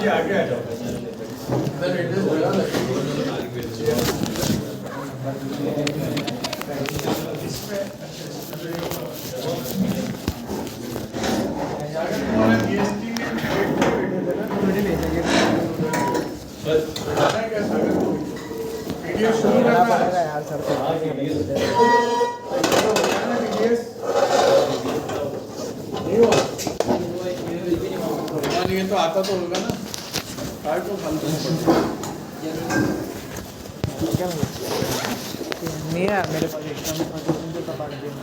जी आगे आ जाओ। इधर एड्रेस लगा ये तो आता तो होगा ना, कार्ड तो फालतू नहीं है मेरे पास एक्स्ट्रा में तो कपाट देना।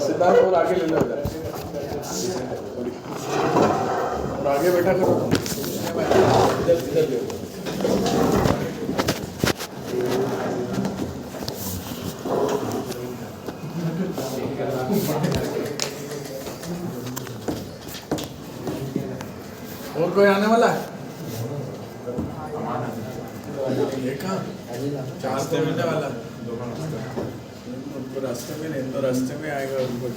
सिद्धार्थ और आगे ले लो इधर, और आगे बैठा करो इधर इधर ले और कोई आने वाला है? देखा रास्ते मिलने वाला उनको रास्ते में नहीं तो रास्ते में आएगा उनको।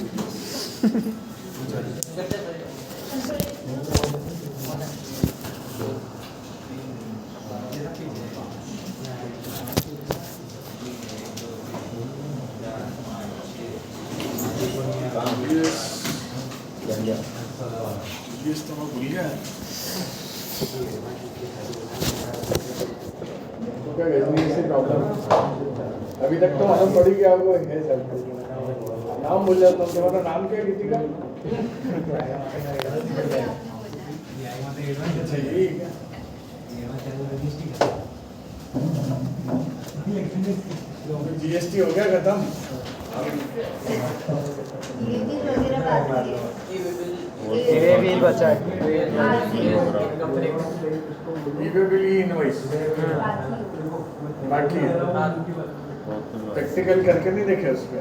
तो मैं भूल गया से प्रॉब्लम अभी तक तो मालूम पड़ी कि आपको है सर। नाम भूल जाता हूँ, तुम्हारा नाम क्या है किसी का? अच्छा यही क्या? जीएसटी हो गया खत्म? ये बिल बचा है। इनवॉइस बाकी प्रैक्टिकल करके नहीं देखे उस पे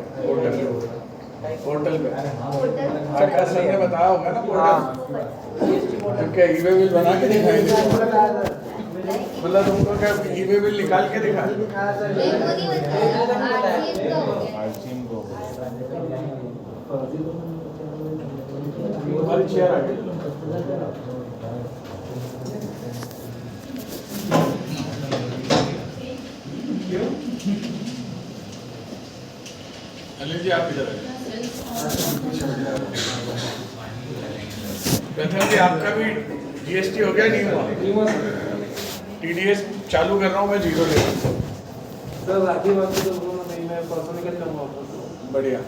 पोर्टल पे आकाश सर ने बताया होगा ना पोर्टल क्या ईवे बिल बना के दिखाएंगे? मतलब तुमको क्या ईवे बिल निकाल के दिखा? चेयर आ गई। अनिल जी आप इधर आइए। आपका भी जीएसटी हो गया नहीं हुआ? टीडीएस चालू कर रहा हूँ मैं, जीरो ले रहा हूँ सर। आधी बात तो नहीं, मैं परसों निकल जाऊँगा वापस। बढ़िया।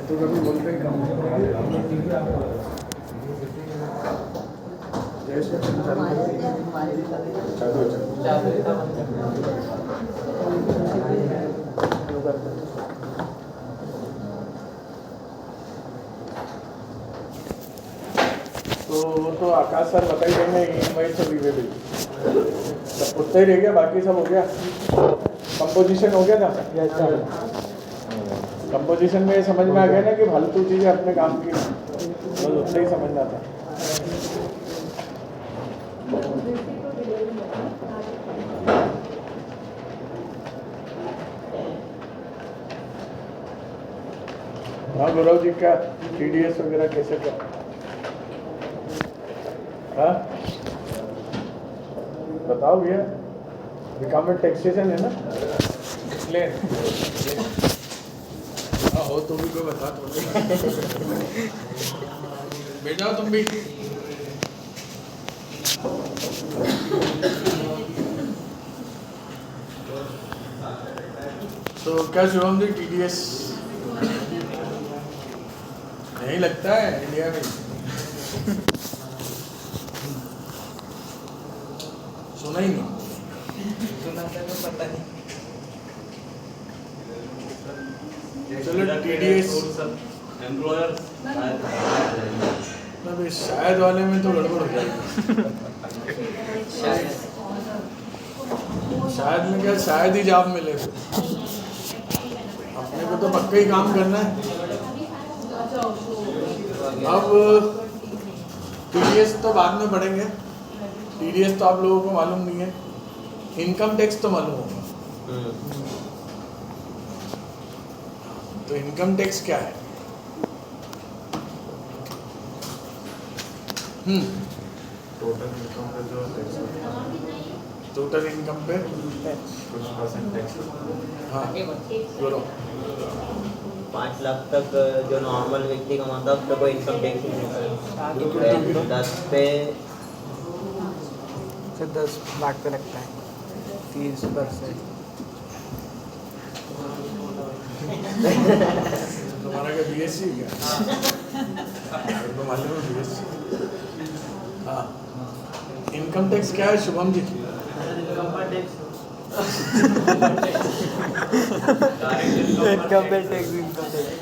तो कभी बोलते ही कम तो आकाश सर बताई देंगे इनवाइट से वीवे बिल सब उतना ही रह गया, बाकी सब हो गया। कंपोजिशन हो गया था? कंपोजिशन में समझ में आ गया ना कि फालतू चीजें अपने काम की बस उतना ही समझना था। हाँ गौरव जी का टीडीएस वगैरह कैसे क्या? हाँ बताओ भैया, विकामेंट टैक्सेशन है ना, इसलिए हो तो भी कोई बता बैठ जाओ तुम भी। तो क्या शुभम जी टीडीएस नहीं लगता है इंडिया में? सुना ही नहीं? सुना तो पता नहीं। चलो टीडीएस एम्प्लॉयर शायद वाले में तो गड़बड़ हो जाएगी। शायद में क्या, शायद ही जॉब मिले। अपने को तो पक्का ही काम करना है। अब टीडीएस तो बाद में बढ़ेंगे। टीडीएस तो आप लोगों को मालूम नहीं है, इनकम टैक्स तो मालूम होगा। तो इनकम टैक्स क्या है? टोटल इनकम पे जो टैक्स होता है, टोटल इनकम पे कुछ परसेंट टैक्स होता है। हाँ बोलो। 5 लाख तक जो नॉर्मल व्यक्ति कमाता है उस पर कोई इनकम टैक्स नहीं होता है। 10 पे से 10 लाख पे लगता है 30%। तुम्हारा क्या बीएससी क्या? तो मालूम है बीएससी। हाँ, इनकम टैक्स क्या है शुभम जी? इनकम पे टैक्स इसे बोलते हैं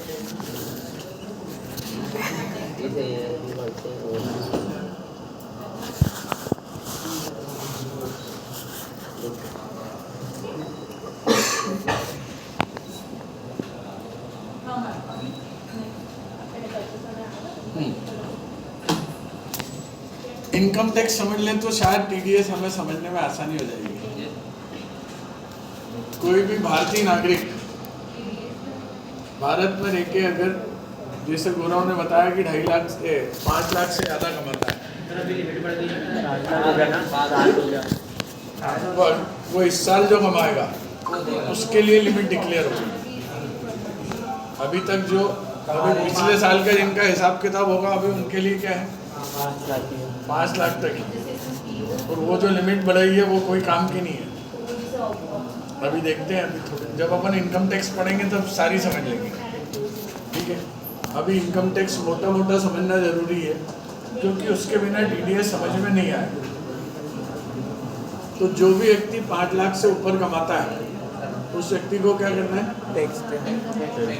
इनकम टैक्स समझ लें तो शायद टीडीएस हमें समझने में आसानी हो जाएगी। कोई भी भारतीय नागरिक भारत में रह के अगर, जैसे गौरव ने बताया कि 2.5 लाख से 5 लाख से ज़्यादा कमाता है, वो इस साल जो कमाएगा उसके लिए लिमिट डिक्लेयर होगी। अभी तक जो अभी पिछले साल का जिनका हिसाब किताब होगा, अभी उनके लिए क्या है 5 लाख तक ही। और वो जो लिमिट बढ़ाई है वो कोई काम की नहीं है। अभी देखते हैं, अभी थोड़े जब अपन इनकम टैक्स पढ़ेंगे तब सारी समझ लेंगे, ठीक है। अभी इनकम टैक्स मोटा मोटा समझना ज़रूरी है, क्योंकि उसके बिना टीडीएस समझ में नहीं आएगा। तो जो भी व्यक्ति 5 लाख से ऊपर कमाता है उस व्यक्ति को क्या करना है? टैक्स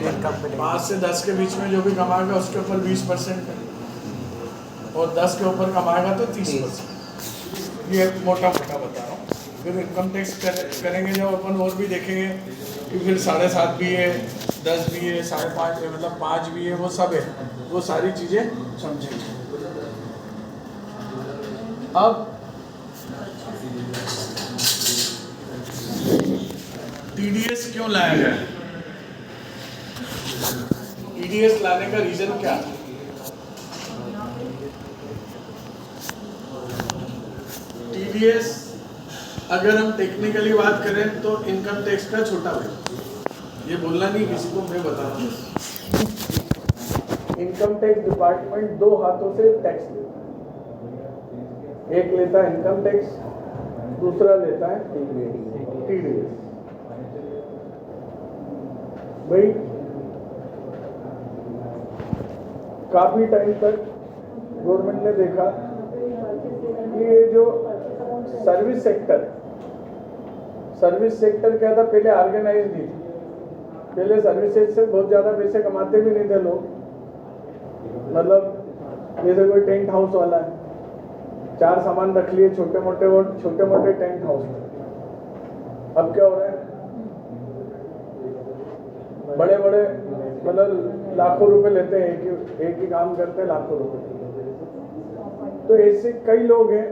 इनकम पे 5 से 10 के बीच में जो भी कमाएगा उसके ऊपर 20% है, और 10 के ऊपर कमाएगा तो 30%। ये मोटा मोटा बता रहा हूँ। फिर इनकम टैक्स करेंगे जब अपन, और भी देखेंगे कि फिर 7.5 भी है, 10 भी है, 5.5 है, मतलब 5 भी है, वो सब है। वो सारी चीज़ें समझेंगे। अब टीडीएस क्यों लाया गया? टीडीएस लाने का रीजन क्या है? टीडीएस अगर हम टेक्निकली बात करें तो इनकम टैक्स का छोटा भाई। ये बोलना नहीं किसी को, मैं बता रहा हूँ। इनकम टैक्स डिपार्टमेंट 2 हाथों से टैक्स लेता है। एक लेता है इनकम टैक्स, दूसरा लेता है टीडीएस। भाई काफी टाइम तक गवर्नमेंट ने देखा कि ये जो सर्विस सेक्टर क्या था, पहले ऑर्गेनाइज नहीं थी। पहले सर्विसेज से बहुत ज़्यादा पैसे कमाते भी नहीं थे लोग। मतलब जैसे कोई टेंट हाउस वाला है, 4 सामान रख लिए छोटे मोटे टेंट हाउस में। अब क्या हो रहा है, बड़े बड़े मतलब लाखों रुपए लेते हैं, एक ही काम करते हैं, लाखों रुपए। तो ऐसे कई लोग हैं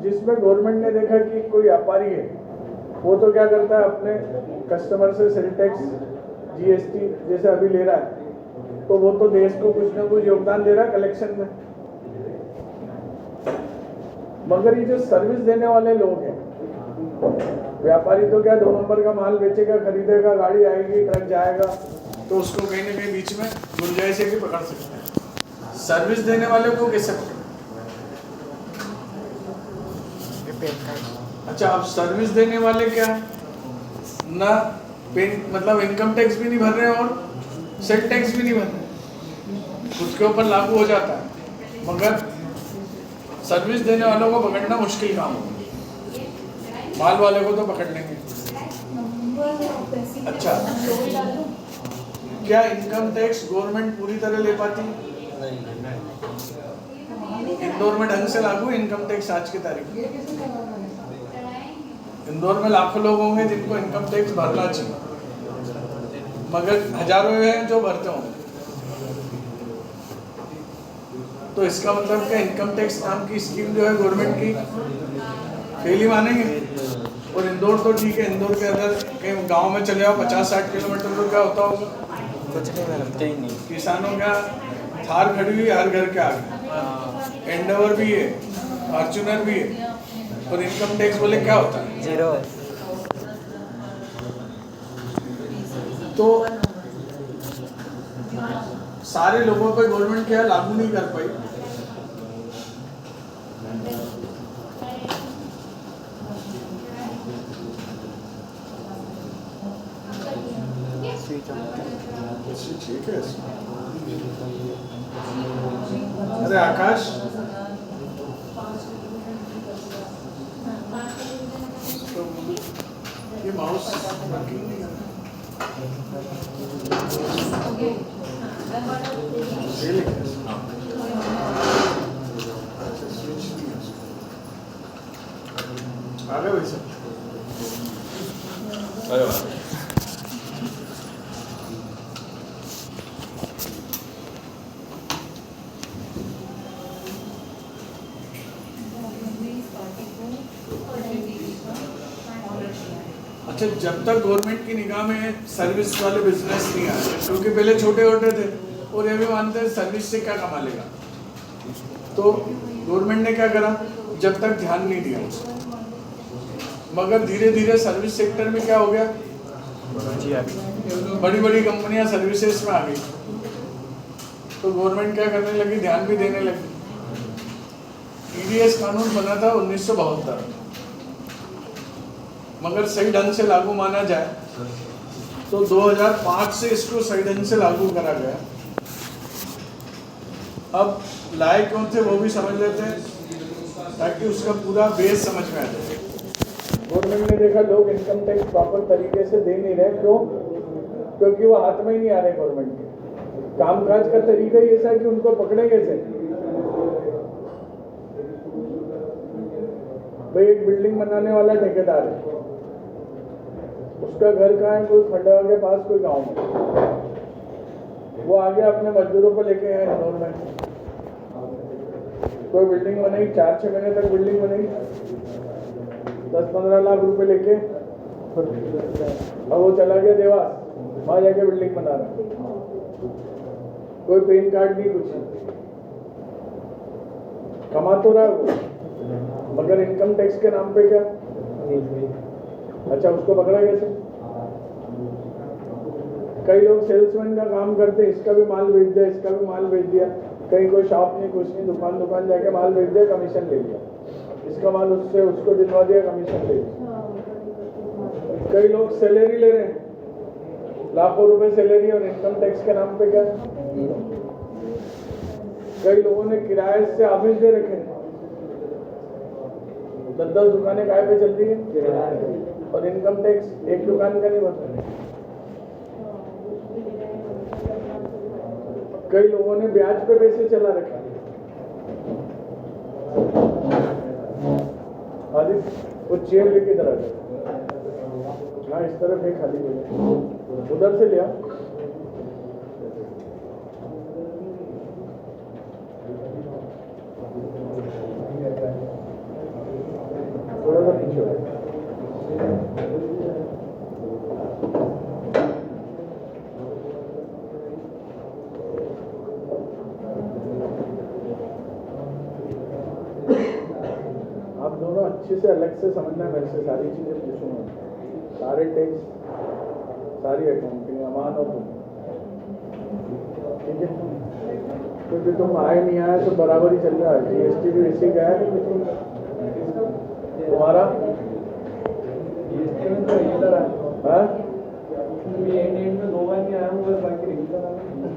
जिसमें गवर्नमेंट ने देखा कि कोई व्यापारी है, वो तो क्या करता है, अपने कस्टमर से सेल टैक्स, जीएसटी जैसे अभी ले रहा है, तो वो तो देश को कुछ ना कुछ योगदान दे रहा है कलेक्शन में। मगर ये जो सर्विस देने वाले लोग हैं, व्यापारी तो क्या 2 नंबर का माल बेचेगा, खरीदेगा, गाड़ी आएगी, ट्रक जाएगा, तो उसको कहीं ना कहीं बीच में गुंजाइश है कि पकड़ सकते हैं। सर्विस देने वाले को कैसे पकड़? अच्छा, अब सर्विस देने वाले क्या है ना, मतलब इनकम टैक्स भी नहीं भर रहे और सेल टैक्स भी नहीं भर रहे, उसके ऊपर लागू हो जाता है। मगर सर्विस देने वालों को पकड़ना मुश्किल काम होगा, माल वाले को तो पकड़ लेंगे। अच्छा, क्या इनकम टैक्स गवर्नमेंट पूरी तरह ले पाती? इंदौर में ढंग से लागू इनकम टैक्स आज की तारीख में। इंदौर में लाखों लोग होंगे जिनको इनकम टैक्स भरना चाहिए, मगर हजारों हैं जो भरते होंगे। तो इसका मतलब क्या इनकम टैक्स नाम की स्कीम जो है गवर्नमेंट की फेल ही मानेंगे। और इंदौर तो ठीक है, इंदौर के अंदर कहीं गांव में चले जाओ 50-60 किलोमीटर तो क्या होता होगा, कुछ नहीं मिलते ही नहीं। किसानों का थार खड़ी हुई हर घर के आगे, एंडेवर भी है, फॉर्च्यूनर भी है, और इनकम टैक्स बोले क्या होता है, जीरो। तो सारे लोगों पे गवर्नमेंट क्या लागू नहीं कर पाई। ठीक है। अरे आकाश, ये माउस वर्किंग नहीं है। आ गए भाई साहब। अच्छा, जब तक गवर्नमेंट की निगाह में सर्विस वाले बिजनेस नहीं आए, क्योंकि पहले छोटे छोटे थे और ये भी मानते हैं सर्विस से क्या कमा लेगा, तो गवर्नमेंट ने क्या करा, जब तक ध्यान नहीं दिया। मगर धीरे धीरे सर्विस सेक्टर में क्या हो गया, बड़ी बड़ी कंपनियां सर्विसेज में आ गई, तो गवर्नमेंट क्या करने लगी, ध्यान भी देने लगी। टीडीएस कानून बना था 1972, मगर सही ढंग से लागू माना जाए तो 2005 से इसको सही ढंग से लागू करा गया। अब लाए क्यों थे वो भी समझ लेते हैं, ताकि उसका पूरा बेस समझ में आ जाए। गवर्नमेंट ने देखा लोग इनकम टैक्स प्रॉपर तरीके से दे नहीं रहे, क्यों? क्योंकि वो हाथ में ही नहीं आ रहे गवर्नमेंट के। कामकाज का तरीका ही ऐसा है कि उनको पकड़े कैसे। भाई एक बिल्डिंग बनाने वाला ठेकेदार है, उसका घर कहाँ है, कोई खंडवा के पास, कोई गांव में। वो आगे अपने मजदूरों को लेके आए इंदौर में, कोई बिल्डिंग बनाई, 4-6 महीने तक बिल्डिंग बनाई, 10-15 लाख रुपए लेके, अब वो चला गया देवास, वहां जाके बिल्डिंग बना रहा। कोई पैन कार्ड नहीं, कुछ नहीं, कमा तो रहा वो, मगर इनकम टैक्स के नाम पे क्या। अच्छा, उसको पकड़ा कैसे? कई लोग सेल्समैन का काम करते, इसका भी माल बेच दिया, इसका भी माल बेच दिया, कहीं कोई शॉप नहीं, कुछ नहीं, दुकान जाके माल बेच दिया, कमीशन ले लिया, इसका माल उससे उसको दिलवा दिया, कमीशन ले लिया। कई लोग सैलरी ले रहे हैं, लाखों रुपए सैलरी, और इनकम टैक्स के नाम पे क्या। कई लोगों ने किराए से ऑफिस दे रखे हैं, 10-10 दुकानें काय पे चल रही है, और इनकम टैक्स एक दुकान का नहीं भरता। कई लोगों ने ब्याज पे पैसे चला रखे। आदि वो चेयर लेके इधर आ जाए, हाँ इस तरफ एक खाली मिले, उधर से लिया। थोड़ा सा पीछे हो। आप दोनों अच्छे से अलग से समझना, मेरे से सारी चीजें पूछूंगा, सारे टैक्स, सारी अकाउंटिंग, अमान और तुम, ठीक है? क्योंकि तुम आए नहीं आए तो बराबर ही चल रहा है। जीएसटी भी वैसे गया है तुम्हारा,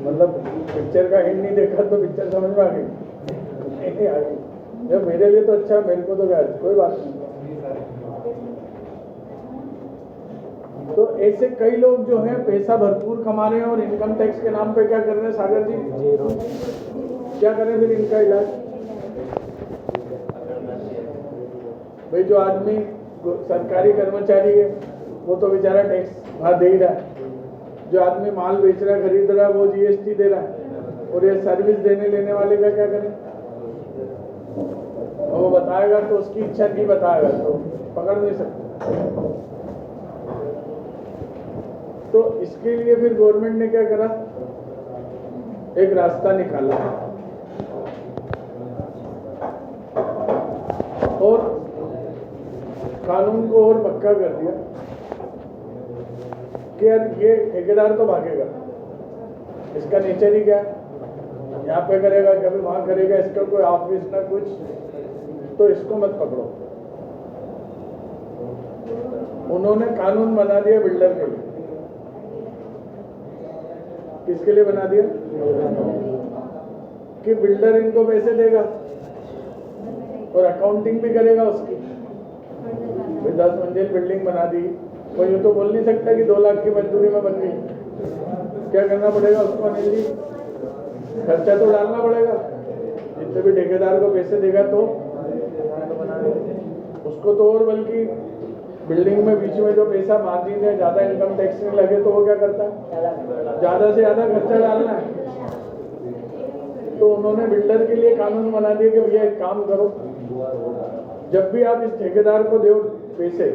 मतलब पिक्चर का हिंट नहीं देखा तो पिक्चर समझ में आ गई? नहीं आ गई। जब मेरे लिए तो अच्छा, मेरे को तो क्या, कोई बात नहीं। तो ऐसे कई लोग जो हैं पैसा भरपूर कमा रहे हैं और इनकम टैक्स के नाम पे क्या कर रहे हैं सागर जी? क्या करें फिर इनका इलाज? भाई जो आदमी सरकारी कर्मचारी है वो तो बेचारा टैक्स वहाँ दे ही रहा है, जो आदमी माल बेच रहा है खरीद रहा है वो जीएसटी दे रहा है, और ये सर्विस देने लेने वाले का क्या करें? और वो बताएगा तो उसकी इच्छा नहीं बताएगा तो पकड़ नहीं सकते। तो इसके लिए फिर गवर्नमेंट ने क्या करा, एक रास्ता निकाला और कानून को और पक्का कर दिया कि यार ये ठेकेदार तो भागेगा, इसका नेचर ही क्या है, यहाँ पे करेगा कभी वहां करेगा, इसका कोई ऑफिस ना कुछ, तो इसको मत पकड़ो। उन्होंने कानून बना दिया बिल्डर के लिए। किसके लिए बना दिया? कि बिल्डर इनको पैसे देगा और अकाउंटिंग भी करेगा उसकी। 10 मंजिल बिल्डिंग बना दी, कोई यूँ तो बोल नहीं सकता कि 2 लाख की मजदूरी में बन गई। क्या करना पड़ेगा उसको? अनिल जी, खर्चा तो डालना पड़ेगा। जितने भी ठेकेदार को पैसे देगा तो उसको तो, और बल्कि बिल्डिंग में बीच में जो पैसा मार्जिन है, ज्यादा इनकम टैक्स नहीं लगे तो वो क्या करता है? ज्यादा से ज्यादा खर्चा डालना है। तो उन्होंने बिल्डर के लिए कानून बना दिया कि भैया एक काम करो, जब भी आप इस ठेकेदार को दो पैसे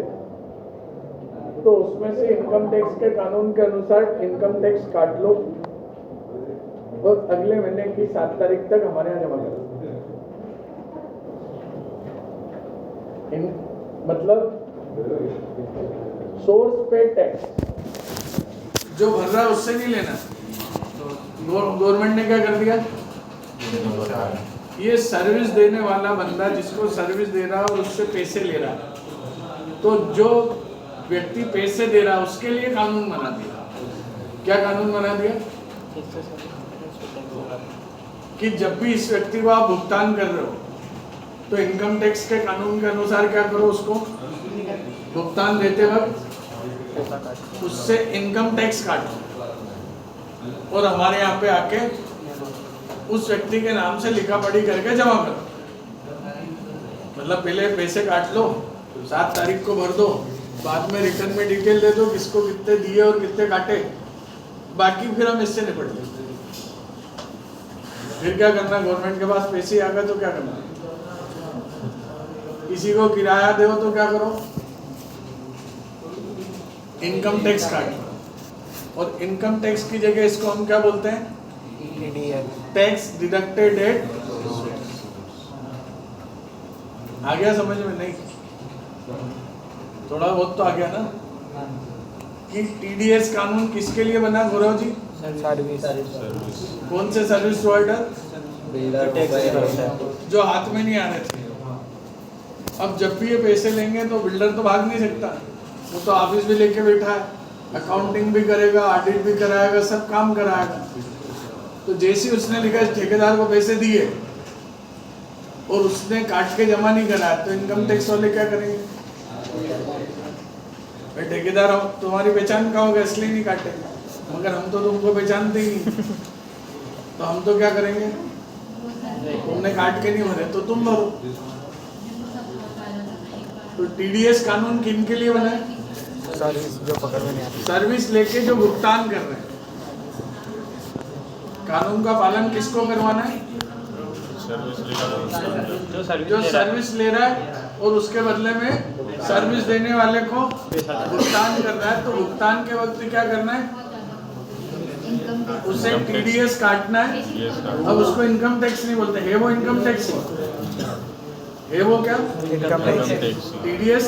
तो उसमें से इनकम टैक्स के कानून के अनुसार इनकम टैक्स काट लो और अगले महीने की 7 तारीख तक हमारे यहाँ जमा करो। मतलब सोर्स पे टैक्स जो भर रहा है उससे नहीं लेना। गवर्नमेंट ने क्या कर दिया, ये सर्विस देने वाला बंदा जिसको सर्विस दे रहा है और उससे पैसे ले रहा है, तो जो व्यक्ति पैसे दे रहा है उसके लिए कानून बना दिया। क्या कानून बना दिया? कि जब भी इस व्यक्ति को आप भुगतान कर रहे हो तो इनकम टैक्स के कानून के अनुसार क्या करो, उसको भुगतान देते वक्त उससे इनकम टैक्स काटो और हमारे यहाँ पे आके उस व्यक्ति के नाम से लिखा पढ़ी करके जमा करो। मतलब पहले पैसे काट लो, 7 तारीख को भर दो, बाद में रिटर्न में डिटेल दे दो किसको कितने दिए और कितने काटे, बाकी फिर हम इससे निपट लेंगे। फिर क्या करना, गवर्नमेंट के पास पैसे आ गए तो क्या करना, किसी को किराया दो तो क्या करो, इनकम टैक्स काटो। और इनकम टैक्स की जगह इसको हम क्या बोलते हैं? Tax deducted at. आ गया समझ में? नहीं, थोड़ा बहुत तो आ गया ना कि टीडीएस कानून किसके लिए बना गौरव जी? सर्विस। कौन से सर्विस प्रोवाइडर? जो हाथ में नहीं आ रहे थे। अब जब भी ये पैसे लेंगे तो बिल्डर तो भाग नहीं सकता, वो तो ऑफिस भी लेके बैठा है, अकाउंटिंग भी करेगा, ऑडिट भी कराएगा, सब काम कराएगा। तो जैसे ही उसने लिखा इस ठेकेदार को पैसे दिए और उसने काट के जमा नहीं कराया तो इनकम टैक्स वाले क्या करेंगे? भाई ठेकेदार तुम्हारी पहचान कहाँ होगा, इसलिए नहीं काटेंगे, मगर हम तो तुमको पहचानते ही नहीं, तो हम तो क्या करेंगे? तुमने काट के नहीं भरे तो तुम भरो। तो टीडीएस कानून किन के लिए बना है? सर्विस जो पकड़ में नहीं आती, सर्विस लेके जो भुगतान कर रहे हैं। कानून का पालन किसको करवाना है? जो सर्विस ले रहा है और उसके बदले में सर्विस देने वाले को भुगतान कर रहा है। तो भुगतान के वक्त क्या करना है? उसे टीडीएस काटना है। अब उसको इनकम टैक्स नहीं बोलते, है वो इनकम टैक्स है वो क्या? Income tax. टीडीएस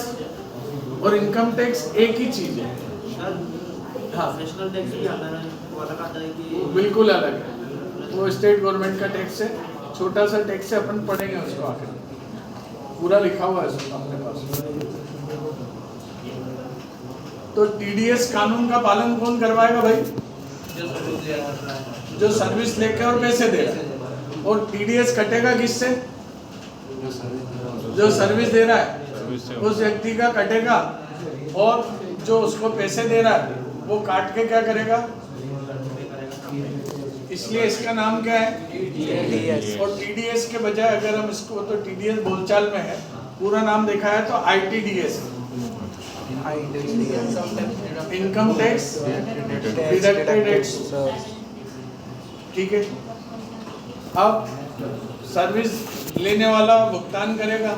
और इनकम टैक्स एक ही चीज है। हाँ, नेशनल टैक्स भी आता है, वो अलग आता है कि बिल्कुल अलग है, वो स्टेट गवर्नमेंट का टैक्स है, छोटा सा टैक्स है, अपन पढ़ेंगे उसको आखिर, पूरा लिखा हुआ है उसको अपने पास। तो टीडीएस कानून का पालन कौन करवाएगा भाई? जो सर्विस लेके और पैसे देगा। और टीडीएस कटेगा किससे? जो सर्विस दे रहा है उस व्यक्ति का कटेगा, और जो उसको पैसे दे रहा है वो काट के क्या करेगा? इसलिए इसका नाम क्या है? टीडीएस। और टीडीएस के बजाय अगर हम इसको, तो टीडीएस बोलचाल में है, पूरा नाम देखा है तो ITDS, इनकम टैक्स डिडक्टेड एट्स, ठीक है। अब सर्विस लेने वाला भुगतान करेगा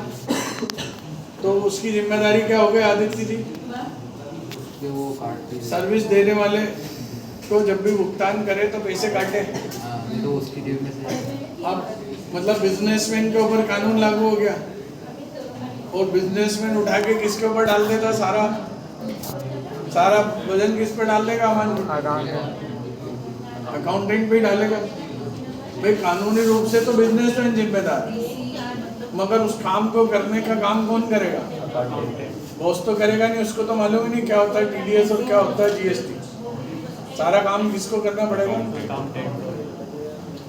तो उसकी जिम्मेदारी क्या हो गई आदित्य जी? सर्विस देने वाले को जब भी भुगतान करे तो पैसे काटे। तो उसकी जेब में से अब मतलब बिजनेसमैन के ऊपर कानून लागू हो गया और बिजनेसमैन उठा के किसके ऊपर डाल देता? सारा वजन किस पे डाल देगा? अकाउंटेंट भी डालेगा। भाई कानूनी रूप से तो बिजनेसमैन जिम्मेदार है, मगर उस काम को करने का काम कौन करेगा? बॉस तो करेगा नहीं, उसको तो मालूम ही नहीं क्या होता है TDS और क्या होता है GST। सारा काम किसको करना पड़ेगा?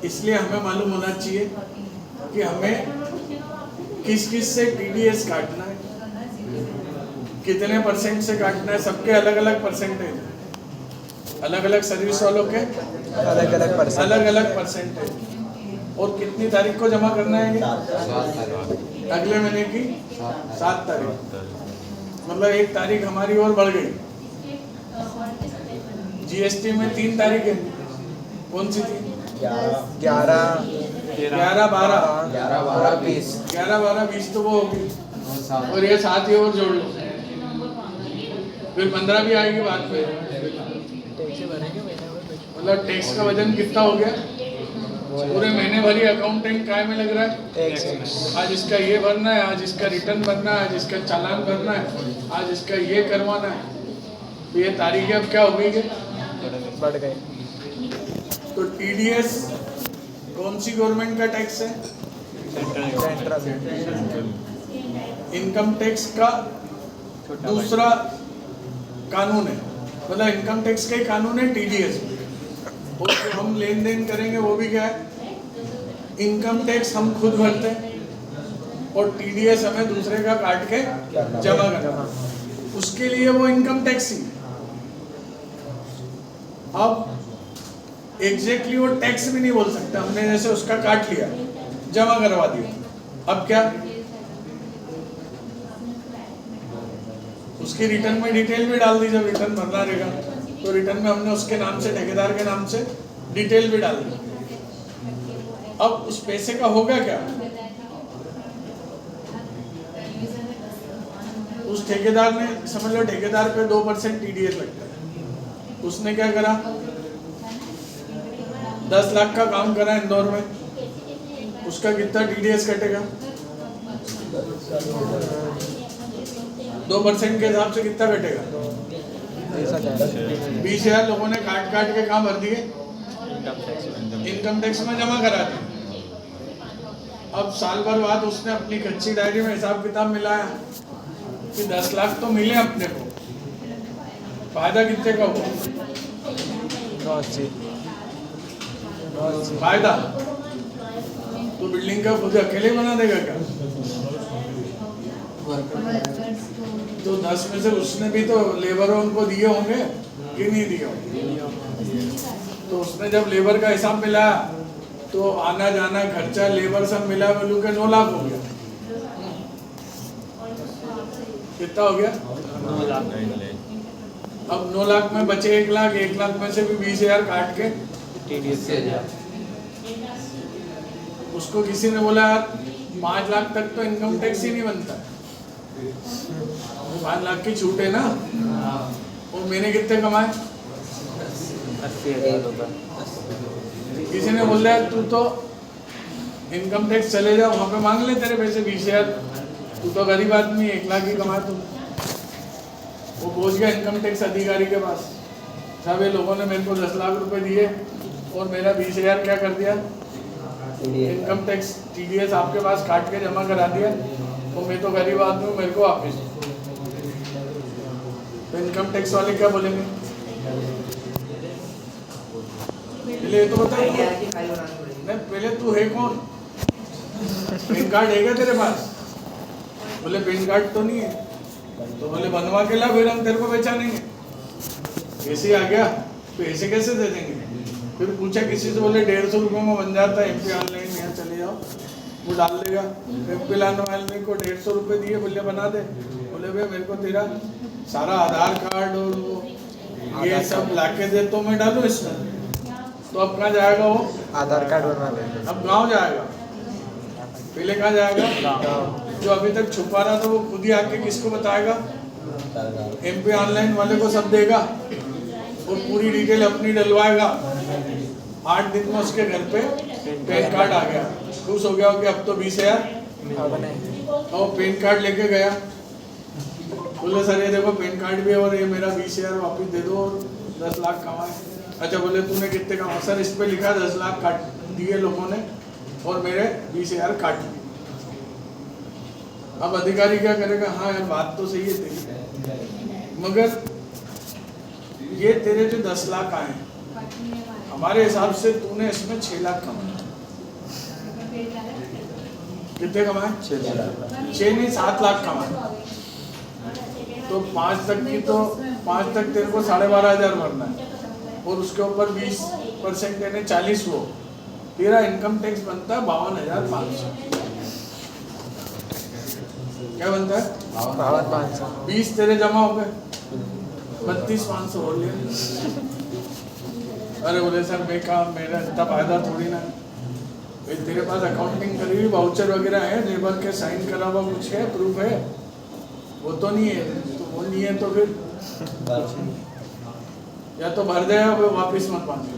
इसलिए हमें मालूम होना चाहिए कि हमें किस किस से TDS काटना है, कितने % से काटना है। सबके अलग अलग परसेंटेज, अलग अलग सर्विस वालों के अलग अलग परसेंटेज। और कितनी तारीख को जमा करना है? अगले महीने की 7 तारीख। मतलब 1 तारीख हमारी और बढ़ गई। GST में 3 तारीख है, कौन सी थी? 11, 11, 12, 20। 11, 12, 20 तो वो होगी, और ये 7 ही और जोड़ लो, फिर 15 भी आएगी बाद में। मतलब टैक्स का वजन कितना हो गया? पूरे महीने भरी अकाउंटेंट काय में लग रहा है? आज इसका ये भरना है, आज इसका रिटर्न भरना है, आज इसका चालान भरना है, आज इसका ये करवाना है। तो ये तारीखें अब क्या हो गई? बढ़ गए। तो TDS कौन सी गवर्नमेंट का टैक्स है? इनकम टैक्स का दूसरा कानून है, मतलब इनकम टैक्स का ही कानून है TDS। और जो हम लेन देन करेंगे वो भी क्या है? इनकम टैक्स हम खुद भरते हैं और TDS हमें दूसरे का काट के जमा करना, उसके लिए वो इनकम टैक्स ही। अब एग्जैक्टली वो टैक्स भी नहीं बोल सकते हमने, जैसे उसका काट लिया, जमा करवा दिया, अब क्या? उसकी रिटर्न में डिटेल भी डाल दी। जब रिटर्न भरना रहेगा तो रिटर्न में हमने उसके नाम से, ठेकेदार के नाम से डिटेल भी डाल दी। अब उस पैसे का होगा क्या? उस ठेकेदार ने, समझ लो ठेकेदार पे 2% TDS लगता है, उसने क्या करा? 10 लाख का काम करा इंदौर में, उसका कितना TDS कटेगा? 2% के हिसाब से कितना कटेगा? 20,000 लोगों ने काट काट के काम भर दिए, इनकम टैक्स में जमा करा दिए। अब साल भर बाद उसने अपनी कच्ची डायरी में हिसाब किताब मिलाया कि 10 लाख तो मिले अपने को, फायदा कितने का हुआ? फायदा तो बिल्डिंग का खुद अकेले बना देगा क्या? तो 10 में से उसने भी तो लेबरों उनको दिए होंगे कि नहीं दिए होंगे? तो उसने जब लेबर का हिसाब मिलाया तो आना जाना खर्चा लेबर सब मिला मिलू के 9 लाख हो गया। कितना हो गया? 9 लाख। अब 9 लाख में बचे 1 लाख, 1 लाख में से भी 20,000 काट के TDS से उसको किसी ने बोला 5 लाख तक तो इनकम टैक्स ही नहीं बनता, 5 लाख की छूट है ना। और मैंने कितने कमाए? 80,000 रुपये। किसी ने बोल दिया तू तो इनकम टैक्स चले जाओ, वहाँ पे मांग ले तेरे पैसे 20,000, तू तो गरीब आदमी 1 लाख ही कमा तू। वो पहुँच गया इनकम टैक्स अधिकारी के पास, साहब ये लोगों ने मेरे को 10 लाख रुपए दिए और मेरा 20,000 क्या कर दिया? इनकम टैक्स TDS आपके पास काट के जमा करा दिया, तो मैं तो गरीब आदमी हूँ, मेरे को वापस। तो इनकम टैक्स वाले क्या बोलेंगे? पहले ये तो बता, नहीं पहले तू है कौन? पैन कार्ड है क्या तेरे पास? बोले पैन कार्ड तो नहीं है। तो बोले बनवा के ला, फिर हम तेरे को पहचानेंगे। ऐसे आ गया तो ऐसे कैसे दे देंगे? फिर पूछा किसी से, बोले 150 रुपये में बन जाता है, MP ऑनलाइन, यहाँ चले जाओ वो डाल देगा। एमपी लैंड वाले को 150 रुपये दिए, बोले बना दे। बोले भैया मेरे को तेरा सारा आधार कार्ड और वो ये सब लाके दे तो मैं डालूँ इसमें। तो अब कहाँ जाएगा वो? आधार कार्ड बनवा दे। अब गांव जाएगा। पहले कहाँ जाएगा? जो अभी तक छुपा रहा था वो खुद ही आके किसको बताएगा? एमपी ऑनलाइन वाले को सब देगा और पूरी डिटेल अपनी डलवाएगा। 8 दिन में उसके घर पे पैन कार्ड आ गया। खुश हो गया कि अब तो 20,000। और पैन कार्ड लेके गया, बोले सर ये देखो पैन कार्ड भी है और ये मेरा 20,000 वापस दे दो और 10 लाख कमाए। अच्छा बोले तूने कितने कमाए? सर इस पे लिखा 10 लाख काट दिए लोगों ने और मेरे 20,000 काट दिए। अब अधिकारी क्या करेगा? हाँ यार बात तो सही है तेरी, मगर ये तेरे जो 10 लाख आए हमारे हिसाब से तूने इसमें 6 लाख कमाए। कितने कमाए? 6 नहीं 7 लाख कमाए। तो 5 तक की तो 5 तक तेरे को 12,500 भरना है और उसके ऊपर 20% यानी 40 वो तेरा इनकम टैक्स बनता है 52,500। क्या बनता है? 52,500। 20 तेरे जमा हो गए, 32,500 हो लिया। अरे बोले सर मैं काम मेरा इतना फायदा थोड़ी ना। तेरे पास अकाउंटिंग करी हुई वाउचर वगैरह है, लेबर के साइन करा हुआ कुछ है, प्रूफ है? वो तो नहीं है। तो वो नहीं है तो फिर या तो भर दे या वापिस मत मांगे।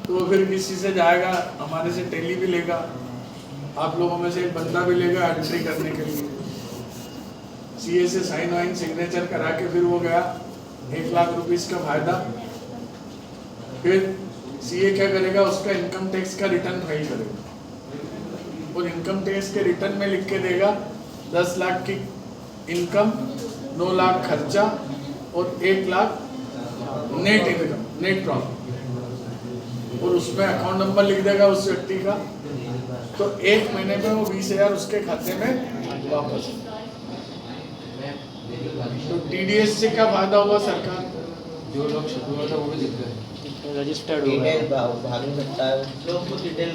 तो फिर किसी से जाएगा, हमारे से टेली भी लेगा, आप लोगों में से एक बंदा भी लेगा एंट्री करने के लिए। सीए से साइन वाइन सिग्नेचर करा के फिर वो गया 1 लाख रुपीस का फायदा। फिर सीए क्या करेगा? उसका इनकम टैक्स का रिटर्न फाइल करेगा और इनकम टैक्स के रिटर्न में लिख के देगा 10 लाख की इनकम, 9 लाख खर्चा और 1 lakh net income, net profit. और उसमें अकाउंट नंबर लिख देगा उस व्यक्ति का। तो 1 महीने में वो 20,000 उसके खाते में वापस। तो टीडीएस से क्या फायदा हुआ सरकार? जो लोग छुपा था वो भी दिख गए, रजिस्टर्ड डिटेल भाग नहीं सकता है, लोग को डिटेल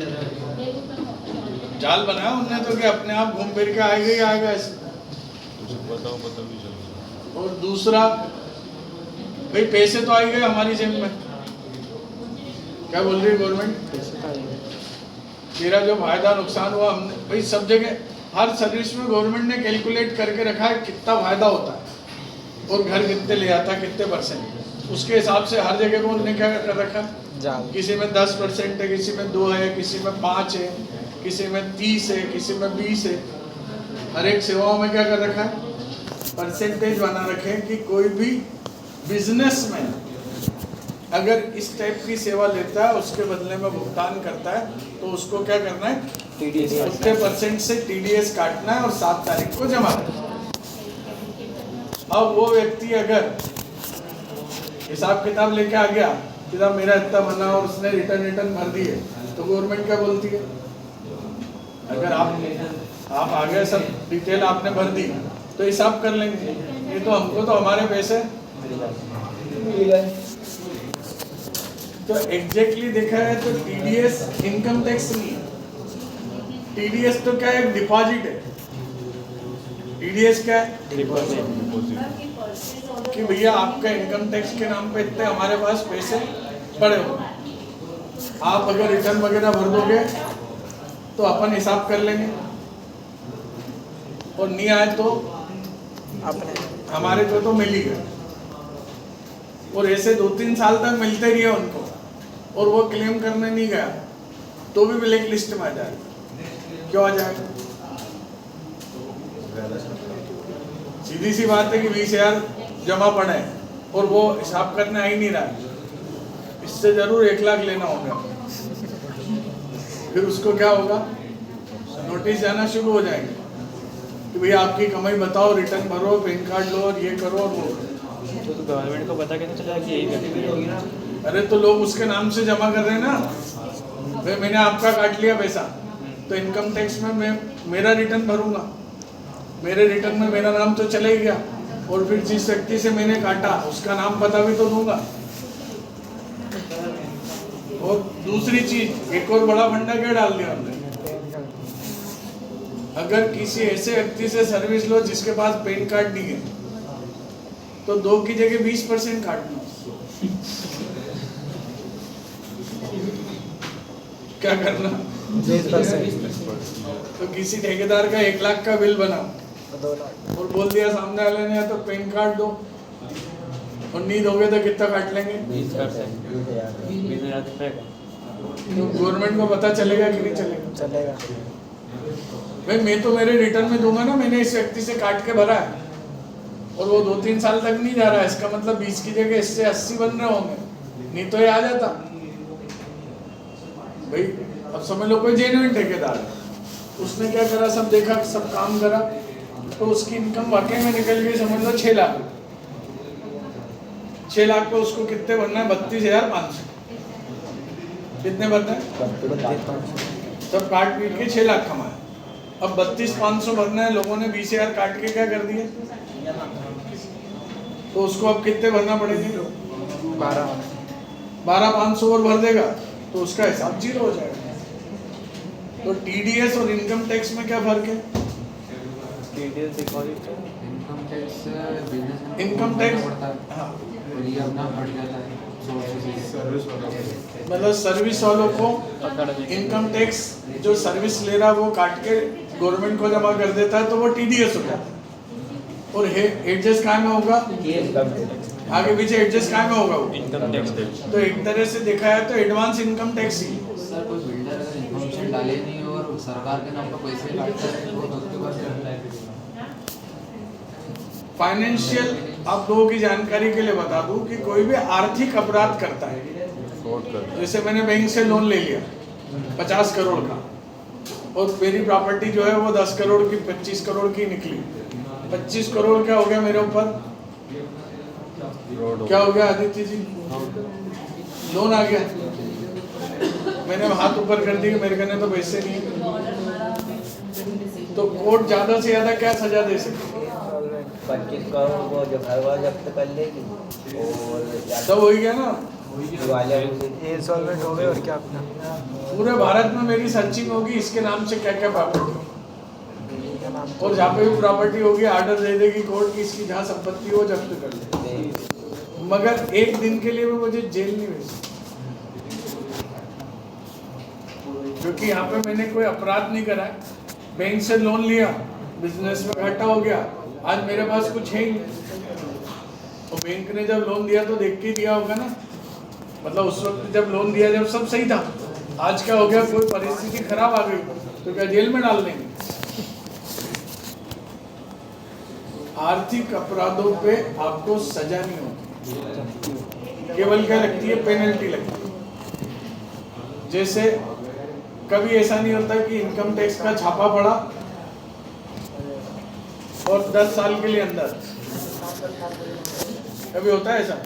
जाल बनाया उनने तो कि अपने आप घूम फिर के आएगा ही आएगा ऐसे। और दूसरा भाई पैसे तो आए गए हमारी जेब में। क्या बोल रही है गवर्नमेंट? तेरा जो फायदा नुकसान हुआ हमने भाई सब जगह हर सर्विस में गवर्नमेंट ने कैलकुलेट करके रखा है कितना फायदा होता है और घर कितने ले आता है, कितने परसेंट। उसके हिसाब से हर जगह को उन्होंने क्या कर रखा है? किसी में 10% है, किसी में 2 है, किसी में 5 है, किसी में 30 है, किसी में 20 है। हर एक सेवाओं में क्या कर रखा है? परसेंटेज बना रखे कि कोई भी बिजनेसमैन अगर इस टाइप की सेवा लेता है उसके बदले में भुगतान करता है तो उसको क्या करना है? टीडीएस उतने परसेंट से टीडीएस काटना है और 7 तारीख को जमा करना है। अब वो व्यक्ति अगर हिसाब किताब लेके आ गया कि साहब मेरा इतना बना और उसने रिटर्न भर दिए तो गवर्नमेंट क्या बोलती है? अगर आप आ गए सब डिटेल आपने भर दी तो हिसाब कर लेंगे, ये तो हमको तो हमारे पैसे मिल गए। तो एग्जैक्टली देखा है तो टीडीएस इनकम टैक्स नहीं है। टीडीएस तो क्या है? एक डिपॉजिट है। टीडीएस क्या है? कि भैया आपका इनकम टैक्स के नाम पे इतने हमारे पास पैसे पड़े हो, आप अगर रिटर्न वगैरह भर दोगे तो अपन हिसाब कर लेंगे और नहीं आए तो अपने हमारे को तो मिल ही गए। और ऐसे 2-3 साल तक मिलते रहिए उनको और वो क्लेम करने नहीं गया तो भी ब्लैक लिस्ट में आ जाएगा। क्यों आ जाएगा? सीधी सी बात है कि 20,000 जमा पड़े और वो हिसाब करने आ ही नहीं रहा। इससे जरूर 1 लाख लेना होगा। फिर उसको क्या होगा? नोटिस जाना शुरू हो जाएंगे कि भैया आपकी कमाई बताओ, रिटर्न भरो, पैन कार्ड लो और ये करो और वो करो। तो गवर्नमेंट को पता कैसे चला कि यही गतिविधि होगी ना? अरे तो लोग उसके नाम से जमा कर रहे हैं ना। भाई मैंने आपका काट लिया पैसा तो इनकम टैक्स में मैं मेरा रिटर्न भरूंगा, मेरे रिटर्न में मेरा नाम तो चला ही गया और फिर जिस व्यक्ति से मैंने काटा उसका नाम पता भी तो दूंगा। और दूसरी चीज एक और बड़ा फंडा क्या डाल दिया हमने, अगर किसी ऐसे व्यक्ति से सर्विस लो जिसके पास पैन कार्ड नहीं है तो 2 की जगह 20% काटना। क्या करना, 20%। तो किसी ठेकेदार का 1 लाख का बिल बना 2 लाख और बोल दिया सामने वाले ने या तो पैन कार्ड दो और नहीं दोगे तो कितना काट लेंगे। 20,000 तो गवर्नमेंट को पता चलेगा कि नहीं चलेगा? चलेगा। भाई मैं तो मेरे रिटर्न में दूंगा ना, मैंने इस व्यक्ति से काट के भरा है और वो 2-3 साल तक नहीं जा रहा है, इसका मतलब 20 की जगह इससे 80 बन रहे होंगे, नहीं तो ये आ जाता। भाई अब समझ लो कोई जेन्युइन ठेकेदार है, उसने क्या करा, सब देखा, सब काम करा, तो उसकी इनकम वाकई में निकल गई, समझ लो 6 लाख। 6 लाख पे उसको कितने भरना है? 32,500। कितने भरना है? 32,500। सब काट पीट के 6 लाख कमाए। अब 32,500 भरना है, लोगों ने 20,000 काट के क्या कर दिया, तो उसको अब कितने भरना पड़ेंगे? 12,500 और भर देगा तो उसका हिसाब 0 हो जाएगा। तो टीडीएस और इनकम टैक्स में क्या फर्क है? Income tax business income tax पड़ता है हाँ, और ये अपना हट जाता है सर्विस मतलब सर्विस वालों को इनकम टैक्स जो सर्विस ले रहा वो काट के गवर्नमेंट को जमा कर देता है, तो वो टीडीएस हो जाता है। और एडजस्ट कहाँ में होगा? आगे पीछे एडजस्ट कहाँ में होगा वो? Income tax. तो एक तरह से देखा है तो एडवांस इनकम टैक्स ही। सर कोई बिल्डर अगर इन्फॉर्मेशन डाले नहीं और सरकार के नाम पर पैसे काटता है तो उसके बाद फाइनेंशियल आप लोगों की जानकारी के लिए बता दूं कि कोई भी आर्थिक अपराध करता है, जैसे मैंने बैंक से लोन ले लिया 50 करोड़ का और मेरी प्रॉपर्टी जो है वो 10 करोड़ की 25 करोड़ की निकली, 25 करोड़ क्या हो गया मेरे ऊपर? क्या हो गया आदित्य जी? लोन आ गया, मैंने हाथ ऊपर कर दिया, मेरे कहने तो पैसे नहीं, तो कोर्ट ज्यादा से ज्यादा क्या सजा दे सकती है? 25 करोड़ को जो घर वाला जब्त कर लेगी और सब हो गया ना, ये इंस्टॉलमेंट हो गए और क्या अपना पूरे भारत में मेरी सर्चिंग होगी इसके नाम से क्या क्या प्रॉपर्टी, और जहाँ पे भी प्रॉपर्टी होगी आर्डर दे देगी कोर्ट की इसकी जहाँ संपत्ति हो जब्त कर ले, मगर एक दिन के लिए भी मुझे जेल नहीं भेज, क्योंकि यहाँ पे मैंने कोई अपराध नहीं करा है। बैंक से लोन लिया, बिजनेस में घाटा हो गया, आज मेरे पास कुछ है ही नहीं, और बैंक ने जब लोन दिया तो देख के दिया होगा ना, मतलब उस वक्त जब लोन दिया जब सब सही था, आज क्या हो गया, कोई परिस्थिति खराब आ गई तो क्या जेल में डाल देंगे? आर्थिक अपराधों पे आपको सजा नहीं होती, केवल क्या लगती है? पेनल्टी लगती है। जैसे कभी ऐसा नहीं होता कि इनकम टैक्स का छापा पड़ा और 10 साल के लिए अंदर, कभी होता है ऐसा?